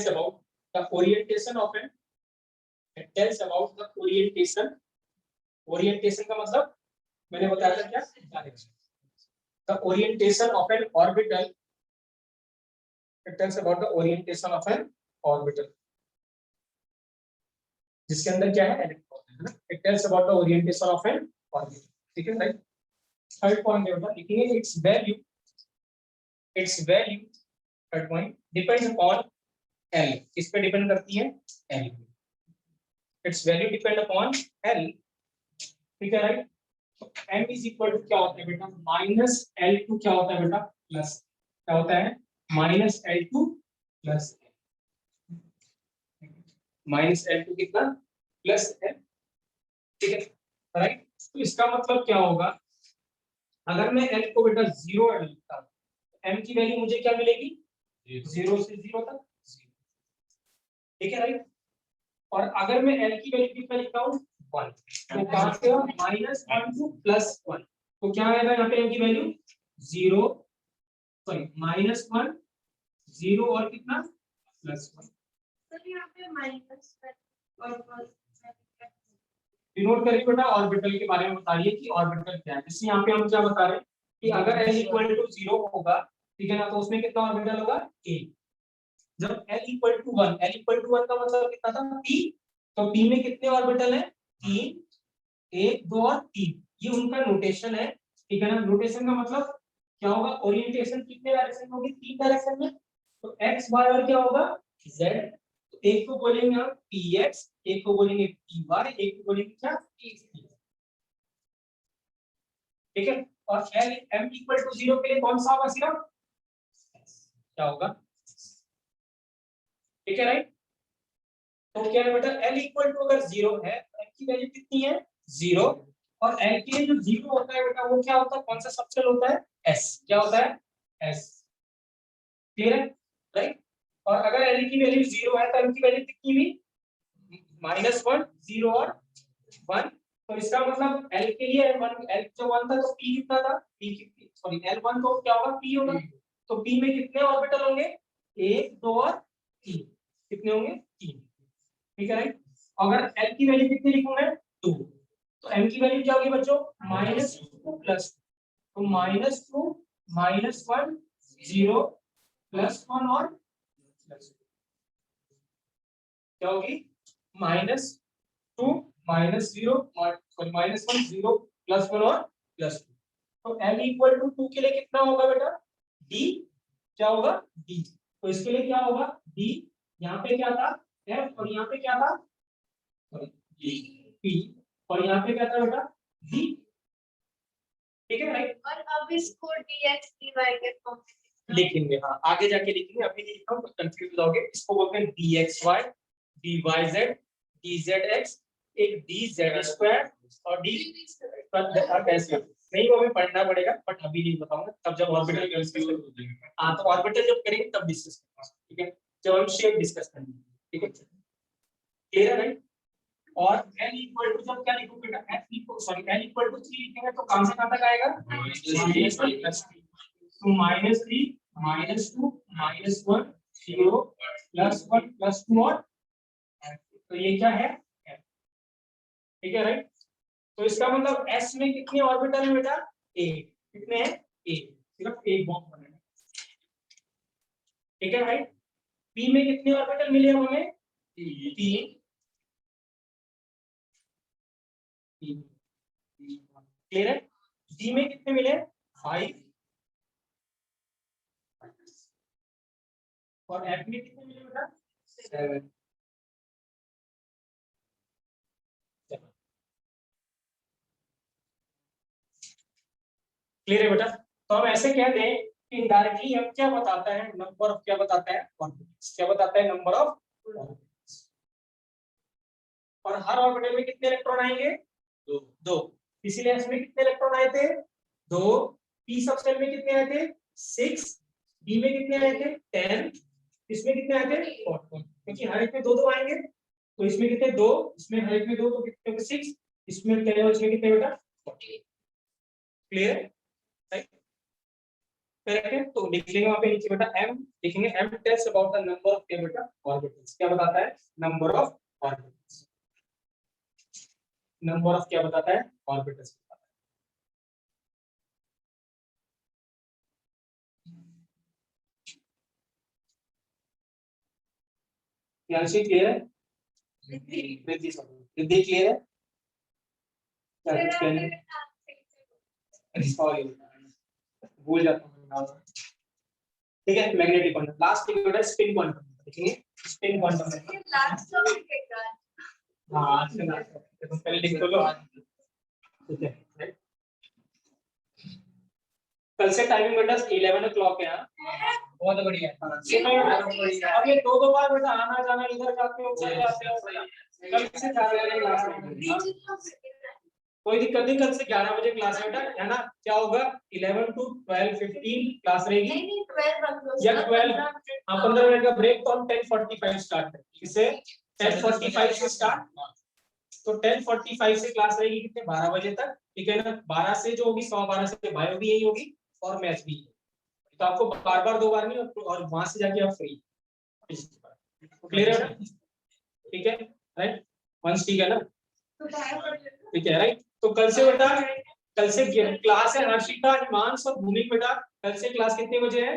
about the orientation of an, it tells about the orientation, orientation का मतलब मैंने बताया था क्या, direction. the orientation of an orbital, it tells about the orientation of an orbital, जिसके अंदर क्या है, इलेक्ट्रॉन है ना। it tells about the orientation of an orbital, ठीक है राइट। थर्ड पॉइंट है बेटा, लिखेंगे its value third point depends upon L, किस पे डिपेंड करती है, L, its value depend upon L, ठीक है right. m is equal to क्या होता है बेटा, माइनस L2 क्या होता है बेटा, प्लस क्या होता है, minus L2 plus minus L2 कितना, प्लस है, ठीक है राइट। तो इसका मतलब क्या होगा, अगर मैं L को बेटा 0 लिखता हूं तो m की वैल्यू मुझे क्या मिलेगी, 0 से 0 तक, ठीक है राइट। और अगर मैं L की वैल्यू कितना लिखता हूं, 1, तो कहां से माइनस 1 टू प्लस 1, तो क्या आएगा यहाँ पे m की वैल्यू 0, सॉरी माइनस 1, 0 और कितना प्लस 1। सर यहाँ पे माइनस और डिनोट करिए बेटा, ऑर्बिटल के बारे में बता रही है कि ऑर्बिटल क्या है। जैसे यहाँ पे हम क्या बता रहे हैं कि अगर l इक्वल टू 0 होगा, ठीक है ना, तो उसमें कितना ऑर्बिटल होगा, a। जब l equal to 1, l equal to 1 का मतलब कितना था, p, तो p में कितने ऑर्बिटल हैं, 3, 1, 2 और 3, ये उनका नोटेशन है, ठीक है ना। नोटेशन का मतलब क्या होगा, ओरिएंटेशन कितने डायरेक्शन में होगी, 3 डायरेक्शन में, तो x y और क्या होगा, z। तो एक को बोलेंगे हम px, एक को बोलेंगे py, एक को बोलेंगे क्या, pz, ठीक है। और l m इक्वल टू 0 के लिए कौन सा होगा, सिर्फ क्या होगा, ठीक है राइट। तो क्या है बेटा, l इक्वल टू अगर 0 है तो m की वैल्यू कितनी है, 0, और l के लिए जो 0 होता है बेटा वो क्या होता है, कौन सा सबसेट होता है, s, क्या होता है, s, क्लियर है राइट। और अगर l की वैल्यू 0 है तो m की वैल्यू कितनी भी, -1, 0 और 1, तो इसका मतलब l के लिए 1, l जो 1 था तो p कितना था, p कितनी, सॉरी l1 तो क्या होगा, p होगा, तो p में कितने ऑर्बिटल होंगे, 1, 2 और 3, कितने होंगे, 3, ठीक है राइट। अगर l की वैल्यू कितनी लिखूं मैं, 2, तो m की वैल्यू क्या होगी बच्चों, -2 प्लस, तो -2, -1, 0, +1 और प्लस, क्या होगी, -2, -0, सॉरी -1, 0, +1 और +2। तो m इक्वल टू 2 के लिए कितना होगा बेटा, d, क्या होगा, d, तो इसके लिए क्या होगा, d, यहाँ पे क्या था f, और यहाँ पे क्या था, p, और यहाँ पे क्या था बेटा, d, ठीक है राइट। और अब इसको dx dy के फॉर्म में लिखेंगे, हाँ आगे जाके लिखेंगे, अभी नहीं लिखा हूं तो कंफ्यूज हो जाओगे। इसको बोलते हैं dxy, dyz, dzx, एक dz² और d ऐसे नहीं, वो हमें पढ़ना पड़ेगा, बट अभी नहीं बताऊंगा, तब जब ऑर्बिटल डिस्कस करेंगे। हाँ तो ऑर्बिटल जब करेंगे तब डिस्कस करेंगे, ठीक है, जब हम शेप डिस्कस करेंगे, ठीक है, क्लियर है राइट। और n इक्वल टू जब क्या लिखो बेटा, f equal, sorry n equal to 3 लिखेंगे तो कहां से कहां तक आएगा, तो -3, -2, -1, 0, +1, +2 और तो ये क्या है, ठीक है राइट। तो इसका मतलब s में कितने ऑर्बिटल है बेटा, a, कितने हैं, a, सिर्फ एक बॉक्स बनेगा, ठीक है राइट। p में कितने ऑर्बिटल मिले हमें, 3, क्लियर है। d में कितने मिले, 5, और एफ में कितने मिले बेटा 7 क्लियर है बेटा। तो हम ऐसे कह दें कि इनडायरेक्टली हम क्या बताता है नंबर ऑफ क्या बताता है ऑर्बिटल्स क्या बताता है नंबर ऑफ ऑर्बिटल्स। और हर ऑर्बिटल में कितने इलेक्ट्रॉन आएंगे 2 इसीलिए इसमें कितने इलेक्ट्रॉन आए थे 2 पी सब सेल में कितने आए थे 6 डी में कितने आए थे 10 इसमें कितने आए थे 14 क्योंकि हर एक में 2 आएंगे तो इसमें कितने 2 इसमें हर एक में 2 तो कितने 6 इसमें कितने और इसमें कितने बेटा 14 क्लियर राइट करेक्ट है। तो लिख लेंगे वहां पे नीचे बेटा m लिखेंगे m tales about the number of बेटा ऑर्बिटल्स क्या बताता है number of orbitals number of क्या बताता है ऑर्बिटल्स बताता है क्या से क्लियर है रिद्धि क्लियर है क्या कुछ कहने सॉरी भूल जाता हूं नाम ठीक है मैग्नेटिक क्वांटम लास्ट एक बेटा स्पिन क्वांटम देखेंगे स्पिन क्वांटम है लास्ट टॉपिक है क्या हां आज से लास्ट तो पहले लिख लो ठीक है राइट कल से टाइमिंग बेटा 11 o'clock है हां बहुत बढ़िया अब ये दो बार बेटा आना जाना इधर जाते हो चले जाते हो कल से 4 बजे क्लास है कोई दिक्कत नहीं कल से 11 बजे क्लास है बेटा है ना क्या होगा 11 to 12:15 क्लास रहेगी नहीं 12 रख लो या 12 हां 15 मिनट का ब्रेक तो हम 10:45 स्टार्ट करेंगे किसे 10:45 से स्टार्ट तो 10:45 से क्लास रहेगी कितने 12 बजे तक ठीक है ना 12 से जो होगी 12:15 से बायो भी यही होगी और मैथ्स भी तो आपको बार-बार 2 बार नहीं और वहां से जाके आप फ्री क्लियर है ठीक है राइट वंस ठीक है ना ठीक है राइट तो कल से बेटा कल से क्लास है हर्षिता हिमांश और भूमिक बेटा कल से क्लास कितने बजे है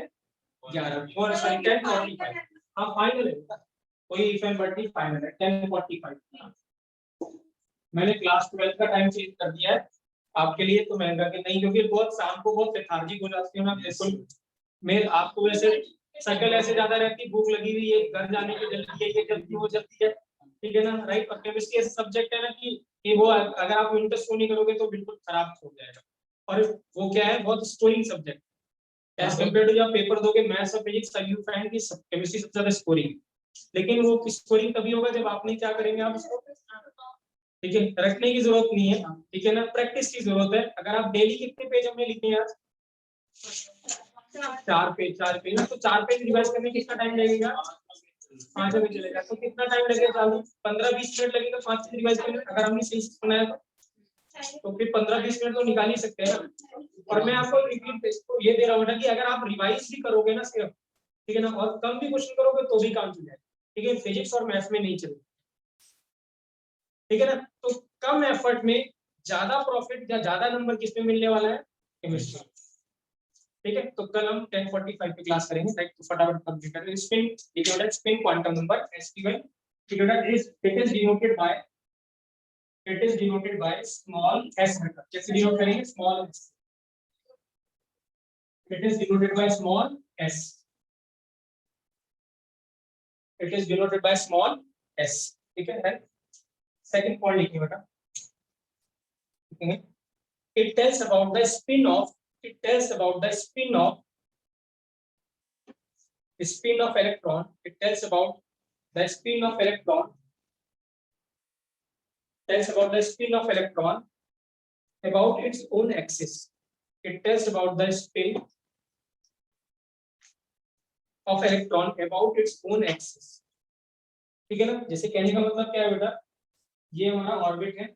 11 और सॉरी 10:45 हां फाइनल है बेटा कोई इफ एंड बट नहीं फाइनल है 10:45 मैंने क्लास 12 का टाइम चेंज कर दिया है आपके लिए तो महंगा के नहीं क्योंकि बहुत शाम को बहुत लेथार्जिक हो जाती है ना बिल्कुल मैं आपको वैसे शक्ल ऐसे ज्यादा रहती भूख लगी हुई है घर जाने की जल्दी है ये जल्दी हो जाती है ठीक है ना राइट और केमिस्ट्री ऐसा सब्जेक्ट है ना कि वो अगर आप इंटरेस्ट शो नहीं करोगे तो बिल्कुल खराब हो जाएगा और वो क्या है बहुत scoring subject as compare to जब पेपर दोगे मैथ्स और फिजिक्स यू फाइंड की केमिस्ट्री सबसे ज्यादा स्कोरिंग लेकिन वो स्कोरिंग तभी होगा जब आपने क्या करेंगे आप उसको ठीक है रखने की जरूरत नहीं है ठीक है ना प्रैक्टिस की जरूरत है अगर आप डेली कितने पेज हमने लिखे हैं आज 4 पेज ना तो 4 पेज रिवाइज करने में कितना टाइम लगेगा 5 मिनट चलेगा तो कितना टाइम लगेगा चालू 15-20 मिनट लगेगा 5 पेज रिवाइज करने में अगर हमने सही से सुना है तो फिर 15-20 मिनट तो निकाल ही सकते हैं ना और मैं आपको रिपीट इसको ये दे रहा हूँ कि अगर आप रिवाइज भी करोगे ना सिर्फ ठीक है ना और कम भी क्वेश्चन करोगे तो भी काम चल जाएगा ठीक है फिजिक्स और मैथ्स में नहीं चलेगा ठीक है ना तो कम एफर्ट में ज्यादा प्रॉफिट या ज्यादा नंबर किसमें मिलने वाला है केमिस्ट्री ठीक है तो कल हम 10:45 पे क्लास करेंगे राइट तो फटाफट कंप्लीट करें spin denoted spin quantum number s1 denoted is it is denoted by small s कैसे डिनोट करेंगे small s it is denoted by small s it is denoted by small s ठीक है right second point लिखिए बेटा it tells about the spin of electron it tells about the spin of electron about its own axis it tells about the spin of electron about its own axis ठीक है ना जैसे कहने का मतलब क्या है बेटा ये हमारा ऑर्बिट है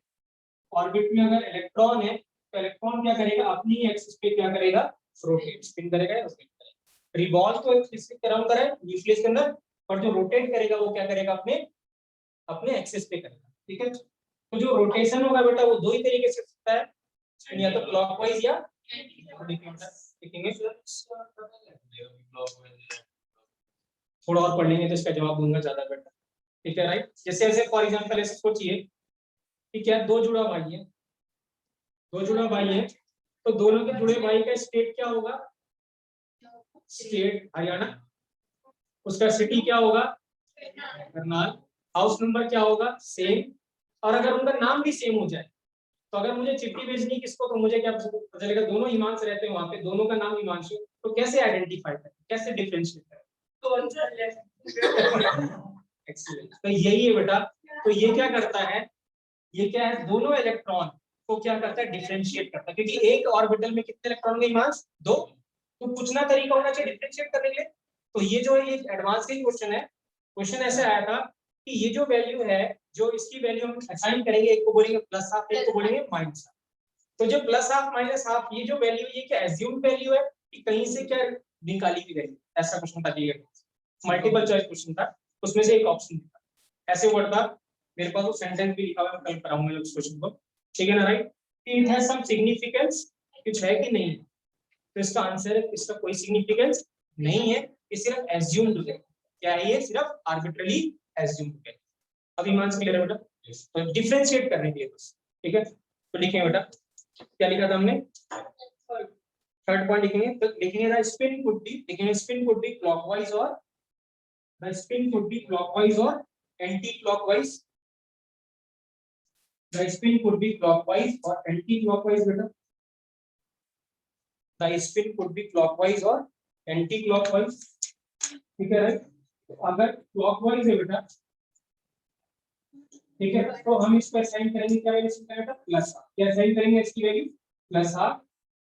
ऑर्बिट में अगर इलेक्ट्रॉन है तो इलेक्ट्रॉन क्या करेगा अपनी एक्सिस पे क्या करेगा रोटेट स्पिन करेगा या रोटेट करेगा रिवॉल्व तो एक्सिस के अराउंड करेगा न्यूक्लियस के अंदर और जो रोटेट करेगा वो क्या करेगा अपने एक्सिस पे करेगा ठीक है तो जो रोटेशन होगा बेटा वो दो ही तरीके से सकता है या तो क्लॉकवाइज या देखेंगे थोड़ा और पढ़ लेंगे तो इसका जवाब दूंगा ज्यादा बेटर ठीक है राइट जैसे ऐसे फॉर एग्जांपल ऐसे सोचिए ठीक है दो जुड़ा भाई है तो दोनों के जुड़े भाई का स्टेट क्या होगा स्टेट हरियाणा उसका सिटी क्या होगा, करनाल, हाउस नंबर क्या होगा, सेम, और अगर उनका नाम भी सेम हो जाए तो अगर मुझे चिट्ठी भेजनी है किसको, तो मुझे क्या पता चलेगा, दोनों हिमांशु रहते हैं वहां पे, दोनों का नाम हिमांशु, तो कैसे आइडेंटिफाई करें, कैसे डिफरेंशिएट करें? एक्सीलेंट, तो यही है बेटा। तो ये क्या करता है, ये क्या है, दोनों इलेक्ट्रॉन को क्या करता है, डिफरेंशिएट करता है, क्योंकि एक ऑर्बिटल में कितने इलेक्ट्रॉन के हिमांश, 2, तो कुछ ना तरीका होना चाहिए डिफरेंशिएट करने के लिए। तो ये जो है ये एडवांस का क्वेश्चन है, क्वेश्चन ऐसे आया था कि ये जो वैल्यू है, जो इसकी वैल्यू हम असाइन करेंगे, एक को बोलेंगे प्लस हाफ, एक को बोलेंगे माइनस हाफ, तो जो प्लस हाफ माइनस हाफ, ये जो वैल्यू, ये क्या एज्यूम वैल्यू है कि कहीं से क्या निकाली की वैल्यू, ऐसा क्वेश्चन था, दिया मल्टीपल चॉइस क्वेश्चन था, उसमें से एक ऑप्शन था, ऐसे वर्ड था, मेरे पास वो सेंटेंस भी लिखा हुआ है, कल कराऊंगा उस क्वेश्चन को, ठीक है ना, right? It has some significance, कुछ है कि नहीं, तो इसका आंसर है इसका कोई सिग्निफिकेंस नहीं है, ये सिर्फ एज्यूम्ड है, क्या है ये, सिर्फ आर्बिट्रली एज्यूम्ड है। अभी मान से क्लियर है बेटा, तो डिफरेंशिएट करने के लिए बस, ठीक है, तो लिखेंगे बेटा, क्या लिखा था हमने, थर्ड पॉइंट लिखेंगे, तो लिखेंगे द स्पिन कुड बी, लिखेंगे स्पिन कुड बी क्लॉकवाइज और the spin could be clockwise और anticlockwise, the spin could be clockwise और एंटी क्लॉकवाइज बेटा, the spin could be clockwise और एंटी क्लॉकवाइज, ठीक है, राइट? तो अगर क्लॉकवाइज है बेटा, ठीक है, तो हम इसको असाइन करेंगे, क्या वैल्यू असाइन बेटा, प्लस हाफ, क्या असाइन करेंगे इसकी वैल्यू, प्लस हाफ,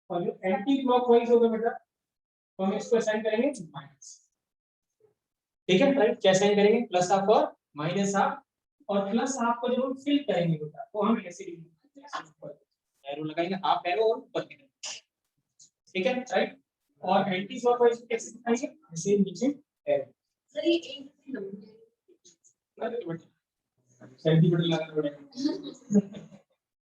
और जो एंटी क्लॉकवाइज होगा बेटा, तो हम इसको असाइन करेंगे माइनस, ठीक है, राइट? क्या असाइन करेंगे, प्लस हाफ और माइनस हाफ, और प्लस हाफ को जब हम फिल करेंगे बेटा, तो हम ऐसे लिखेंगे, एरो लगाएंगे, हाफ एरो और ऊपर की तरफ, ठीक है, राइट? और एंटी क्लॉकवाइज कैसे दिखाएंगे, ऐसे नीचे एरो, सर ये एक नंबर अरे बेटा सेंटीमीटर लगा पड़ेगा,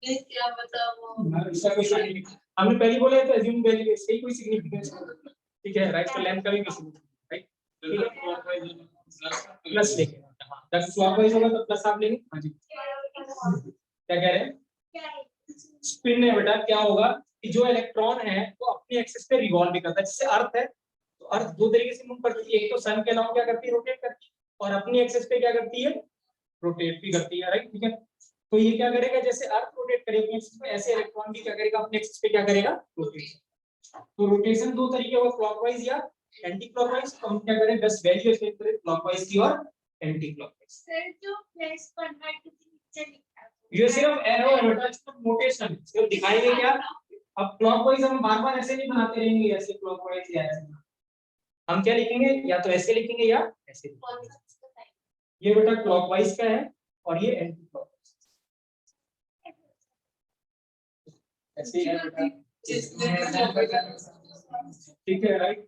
है क्या पता वो इसका कोई significance- हमने पहले बोला है तो एज्यूम वैल्यू इसका कोई सिग्निफिकेंस, ठीक है, राइट? तो लेंथ का भी क्वेश्चन, राइट? ठीक है, प्लस लेंगे, हां, अगर क्लॉकवाइज होगा तो प्लस आप लेंगे, हां जी, क्या कह रहे हैं, स्पिन है बेटा, क्या होगा कि जो इलेक्ट्रॉन है वो अपने एक्सिस पे रिवॉल्व भी करता है, जैसे अर्थ है, तो अर्थ दो तरीके से मूव करती है, एक तो सन के अलावा क्या करती है, रोटेट करती है, और अपनी एक्सिस पे क्या करती है, रोटेट भी करती है, राइट? ठीक है, तो ये क्या करेगा, जैसे अर्थ रोटेट करेगी अपने एक्सिस पे, ऐसे इलेक्ट्रॉन भी क्या करेगा, अपने एक्सिस पे क्या करेगा, रोटेट। तो रोटेशन दो तरीके होगा, क्लॉकवाइज या एंटी क्लॉकवाइज, तो हम क्या करें, बस वैल्यू एक्सपेक्ट करें क्लॉकवाइज की और एंटी क्लॉकवाइज। सर जो प्लस पर है तो नीचे लिखा ये सिर्फ एरो है बेटा, सिर्फ नोटेशन, सिर्फ दिखाएंगे क्या, अब क्लॉकवाइज हम बार-बार ऐसे नहीं बनाते रहेंगे, ऐसे क्लॉकवाइज या ऐसे, हम क्या लिखेंगे, या तो ऐसे लिखेंगे या ऐसे लिखेंगे। ये बेटा क्लॉकवाइज का है और ये एंटी क्लॉकवाइज, ऐसे ही है बेटा, ठीक है, राइट?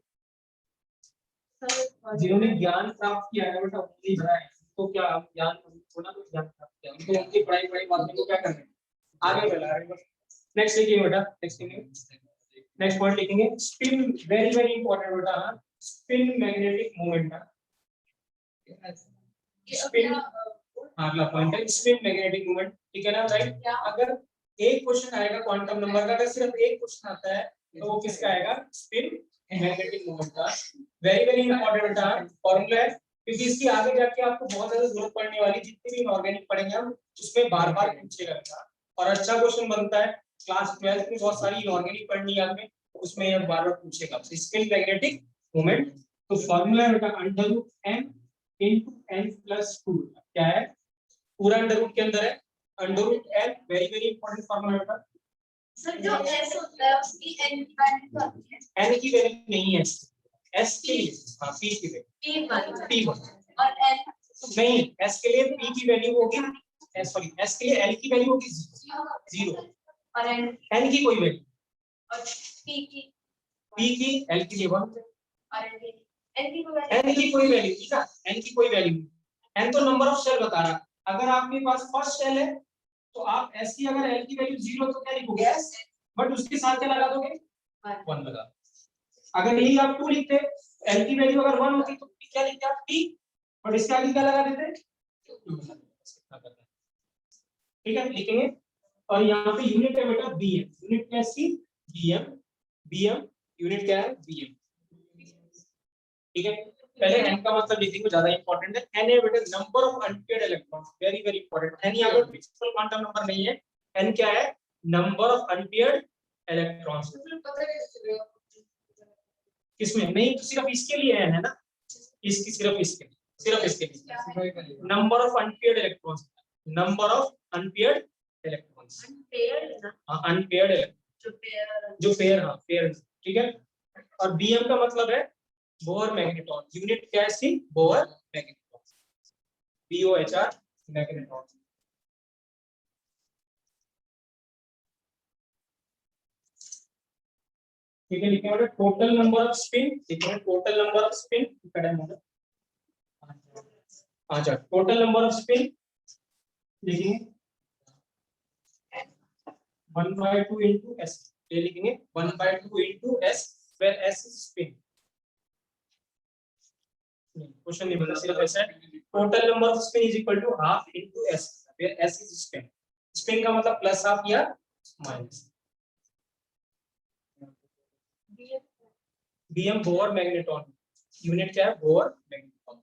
जिन्होंने ज्ञान प्राप्त किया है बेटा उनकी भरा है, तो क्या हम ज्ञान थोड़ा तो ज्ञान प्राप्त किया, हमको उनकी पढ़ाई पढ़ाई बातें को क्या करना है, आगे बढ़ा रहे हैं। नेक्स्ट लिखिए बेटा, नेक्स्ट लिखिए, नेक्स्ट पॉइंट लिखेंगे, स्पिन, वेरी वेरी इंपॉर्टेंट बेटा, स्पिन मैग्नेटिक मोमेंट का स्पिन, अगला पॉइंट है स्पिन मैग्नेटिक मोमेंट, ठीक है ना, राइट? अगर एक क्वेश्चन आएगा क्वांटम नंबर का, अगर सिर्फ एक क्वेश्चन आता है तो वो किसका आएगा, स्पिन मैग्नेटिक मोमेंट का, वेरी वेरी इंपॉर्टेंट फॉर्मूला है, क्योंकि इसकी आगे जाके आपको बहुत ज्यादा जरूरत पड़ने वाली, जितनी भी इनऑर्गेनिक पढ़ेंगे हम उसमें बार बार पूछेगा बेटा, और अच्छा क्वेश्चन बनता है, क्लास 12 में बहुत सारी इनऑर्गेनिक पढ़नी है आपने, उसमें ये बार बार पूछेगा स्पिन मैग्नेटिक मोमेंट। तो फॉर्मूला है बेटा under root m into n plus 2, क्या है, पूरा अंडर रूट के अंदर है, under root l, very very important formula बेटा। सर जो s होता है उसकी n की वैल्यू आती है, n की वैल्यू नहीं है, s के लिए, हां p की वैल्यू, p1 और l नहीं, s के लिए p की वैल्यू होगी, सॉरी s के लिए l की वैल्यू होगी 0 और n की कोई वैल्यू, और p की l की 1 और n की n की कोई वैल्यू, ठीक है, n की कोई वैल्यू, n तो नंबर ऑफ सेल बता रहा, अगर आपके पास फर्स्ट सेल है तो आप s की अगर l की वैल्यू 0 तो क्या लिखोगे s, बट उसके साथ क्या लगा दोगे 1 लगा, अगर यही आप 2 लिखते l की वैल्यू अगर 1 होती तो क्या लिखते आप p, और इसके आगे क्या लगा देते, ठीक है, लिखेंगे, और यहाँ पे यूनिट है बेटा bm, यूनिट क्या है इसकी bm, bm यूनिट क्या है bm, ठीक है, पहले n का मतलब लिखेंगे, ज्यादा इंपॉर्टेंट है। n है बेटा number of unpaired electrons, very very important. n यहाँ पे प्रिंसिपल क्वांटम नंबर नहीं है, n क्या है, नंबर ऑफ अनपेयर्ड इलेक्ट्रॉन्स। पता कैसे चलेगा? किसमें नहीं, तो सिर्फ इसके लिए n है ना, इसकी सिर्फ इसके लिए number of unpaired electrons, number of unpaired electrons, Unpaired ना, अनपेयर्ड जो pair जो पेयर, हाँ पेयर, ठीक है। और Bm का मतलब है बोहर मैग्नेट्रॉन, यूनिट क्या है इसकी, बोहर मैग्नेट्रॉन, BOHR मैग्नेट्रॉन। ठीक है, लिखेंगे बेटा टोटल नंबर ऑफ स्पिन, लिखेंगे टोटल नंबर ऑफ स्पिन, अच्छा टोटल नंबर ऑफ स्पिन लिखेंगे 1/2 into s, ये लिखेंगे 1/2 into s, where s is spin। Question नहीं बता, सिर्फ ऐसा है total number of spin is equal to half into s, where s is spin। Spin का मतलब प्लस हाफ या minus. Bm Bohr magnetron, unit क्या है, Bohr magnetron,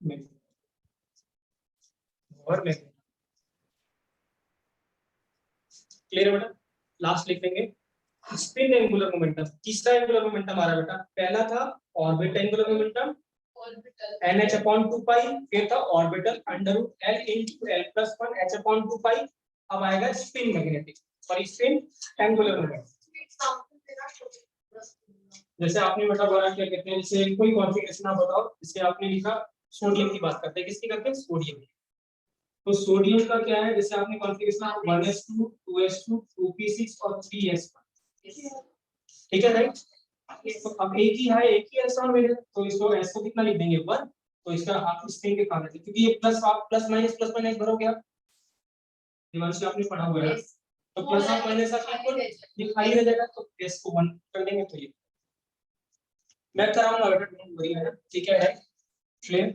Mag Bohr magnetron. Clear बेटा, लास्ट लिखेंगे स्पिन एंगुलर मोमेंटम। तीसरा angular momentum आ रहा है बेटा, पहला था orbit angular momentum orbital nh/2π, फिर था orbital √L into L plus 1 h/2π। अब आएगा spin magnetic, sorry spin angular momentum. जैसे आपने बेटा बोला क्या कहते हैं, जैसे कोई कॉन्फ़िगरेशन आप बताओ, जैसे आपने लिखा सोडियम की बात करते हैं, किसकी करते हैं, सोडियम। तो सोडियम का क्या है, जैसे आपने कॉन्फ़िगरेशन 1s2 2s2 2p6 और 3s1, ठीक है राइट। तो अब एक ही है, एक ही इलेक्ट्रॉन मिले, तो इसको s को कितना लिख देंगे 1, तो इसका हाफ स्पिन के कारण है, क्योंकि ये प्लस प्लस माइनस भरोगे आप, दिमाग से आपने पढ़ा हुआ है, तो plus half minus half equal ये खाली रह जाएगा, तो s को 1 कर देंगे। तो ये मैं कराऊंगा बेटा, डोंट वरी है, ठीक है क्लियर।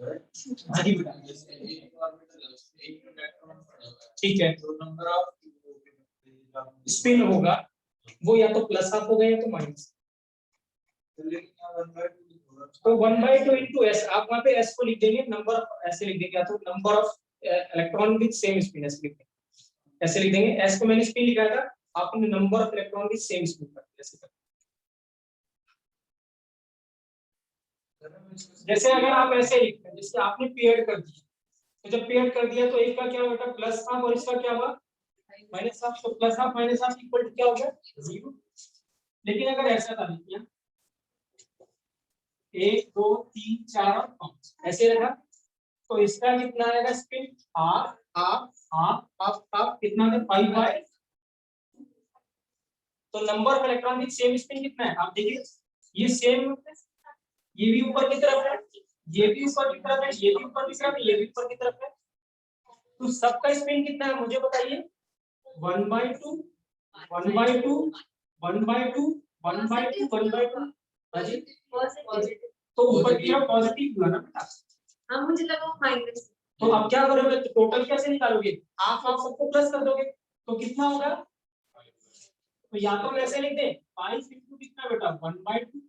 हाँ जी बेटा, ठीक है, तो नंबर ऑफ स्पिन होगा वो या तो प्लस हाफ होगा या तो माइनस, तो 1/2 into s, आप वहां पे s को लिख देंगे, नंबर ऑफ ऐसे लिख देंगे, या तो number of electron with same spin ऐसे लिख देंगे, ऐसे लिख देंगे। s को मैंने स्पिन लिखा था, आपने number of electron with same spin कर दिया, ऐसे कर। जैसे अगर आप ऐसे लिखते हैं, जैसे आपने पेयर कर दिया, तो जब पेयर कर दिया तो एक का क्या बेटा प्लस हाफ और इसका क्या हुआ माइनस हाफ, तो plus half minus half equal to क्या हो गया 0। लेकिन अगर ऐसा था देखिए 1 2 3 4 और 5 ऐसे रखा, तो इसका कितना आएगा spin, half half half half half, कितना है 5/2। तो number of electron with same spin कितना है, आप देखिए ये सेम, ये भी ऊपर की तरफ है, ये भी ऊपर की तरफ है, ये भी ऊपर की तरफ है, ये भी ऊपर की तरफ है, तो सबका स्पिन कितना है मुझे बताइए, 1/2 1/2 1/2 1/2 1/2। हाजी, पॉजिटिव। तो ऊपर की तरफ पॉजिटिव हुआ ना बेटा, हाँ मुझे लगा माइनस। तो अब क्या करोगे, तो टोटल कैसे निकालोगे, हाफ हाफ सबको प्लस कर दोगे, तो कितना होगा, तो या तो हम ऐसे लिख दें 5 into कितना बेटा 1/2,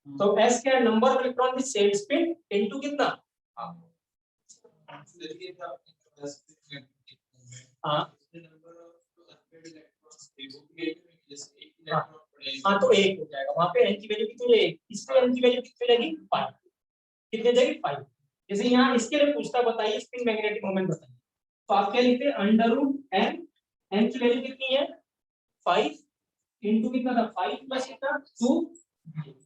तो s क्या है, number of electron with same spin into कितना, हाँ हाँ, तो 1 हो जाएगा, वहां पे n की वैल्यू कितनी है, इसमें n की वैल्यू कितनी लगेगी 5, कितने जाएगी 5। जैसे यहाँ इसके लिए पूछता बताइए स्पिन मैग्नेटिक मोमेंट बताइए, तो आप क्या लिखते हैं √n, n की वैल्यू कितनी है 5 इनटू कितना था 5 प्लस कितना 2,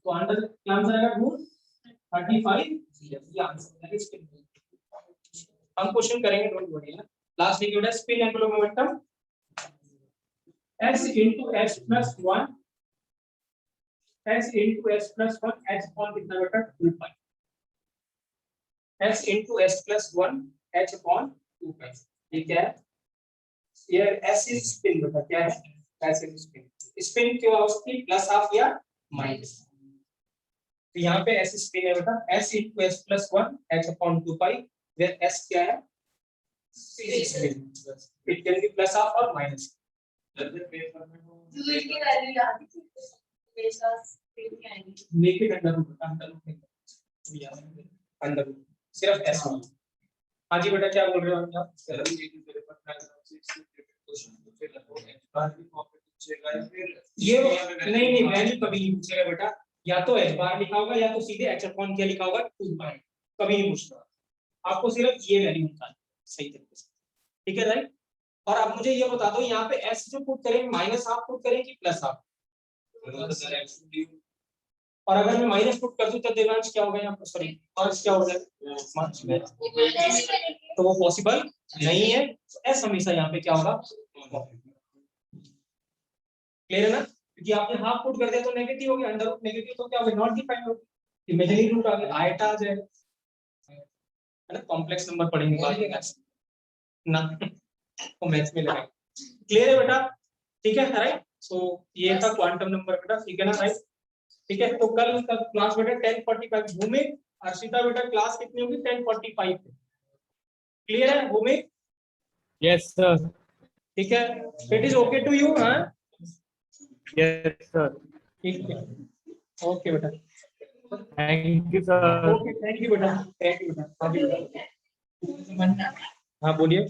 तो अंडर क्या आंसर आएगा 235, ये आंसर है स्पिन। हम क्वेश्चन करेंगे, डोंट वरी ना। लास्ट लिखिए बेटा spin angular momentum s into s plus 1 s into s plus 1 h upon कितना बेटा 2π, s into s plus 1 h upon 2π। ये क्या है, ये s is spin बेटा, क्या है s is spin, स्पिन क्यों है उसकी प्लस हाफ या माइनस, तो यहाँ पे s स्पिन है बेटा, s into s plus 1 h upon 2π, where s क्या है it can be plus half और माइनस। जैसे पेपर में वो यूए की वैल्यू याद है मेरे साथ सेम ही आएगी। Make it under root under root सिर्फ एस वन। हाँ जी बेटा क्या बोल रहे हो आप? सर ये कि पेपर का क्वेश्चन पूछेगा तो एक बार भी कॉपी पूछेगा या फिर ये नहीं वैल्यू कभी नहीं पूछेगा बेटा, या तो एच बार लिखा होगा या तो सीधे एच अपॉन क्या लिखा होगा 2 बार, कभी नहीं पूछता। आपको सिर्फ ये वैल्यू निकालनी सही तरीके से, ठीक है राइट। और अब मुझे ये बता दो यहाँ पे एस जो पुट करें माइनस हाफ पुट करें कि प्लस हाफ, और अगर मैं माइनस पुट कर दूं तो देवांश क्या होगा यहाँ पर, सॉरी मार्क्स क्या होगा, तो वो पॉसिबल नहीं है। एस हमेशा यहाँ पे क्या होगा, क्लियर है ना, क्योंकि आपने हाफ पुट कर दिया तो नेगेटिव हो गया, अंडर रूट नेगेटिव तो क्या होगा, नॉट डिफाइंड होगा, इमेजिनरी रूट आ गया, आयता आ जाएगा, है ना। कॉम्प्लेक्स नंबर पढ़ेंगे बाद में ना, तो मैथ्स में लगाएंगे। क्लियर है बेटा, ठीक है राइट। सो ये था क्वांटम नंबर बेटा, ठीक है ना राइट। ठीक है, तो कल का क्लास बेटा 10:45 भूमि, अर्शिता बेटा क्लास कितनी होगी 10:45 पे, क्लियर है भूमि? Yes, sir. ठीक है, it is okay to you? हाँ Yes, sir. ठीक है, ओके बेटा, Thank you, sir. Okay thank you बेटा, थैंक यू बेटा। हाँ बोलिए।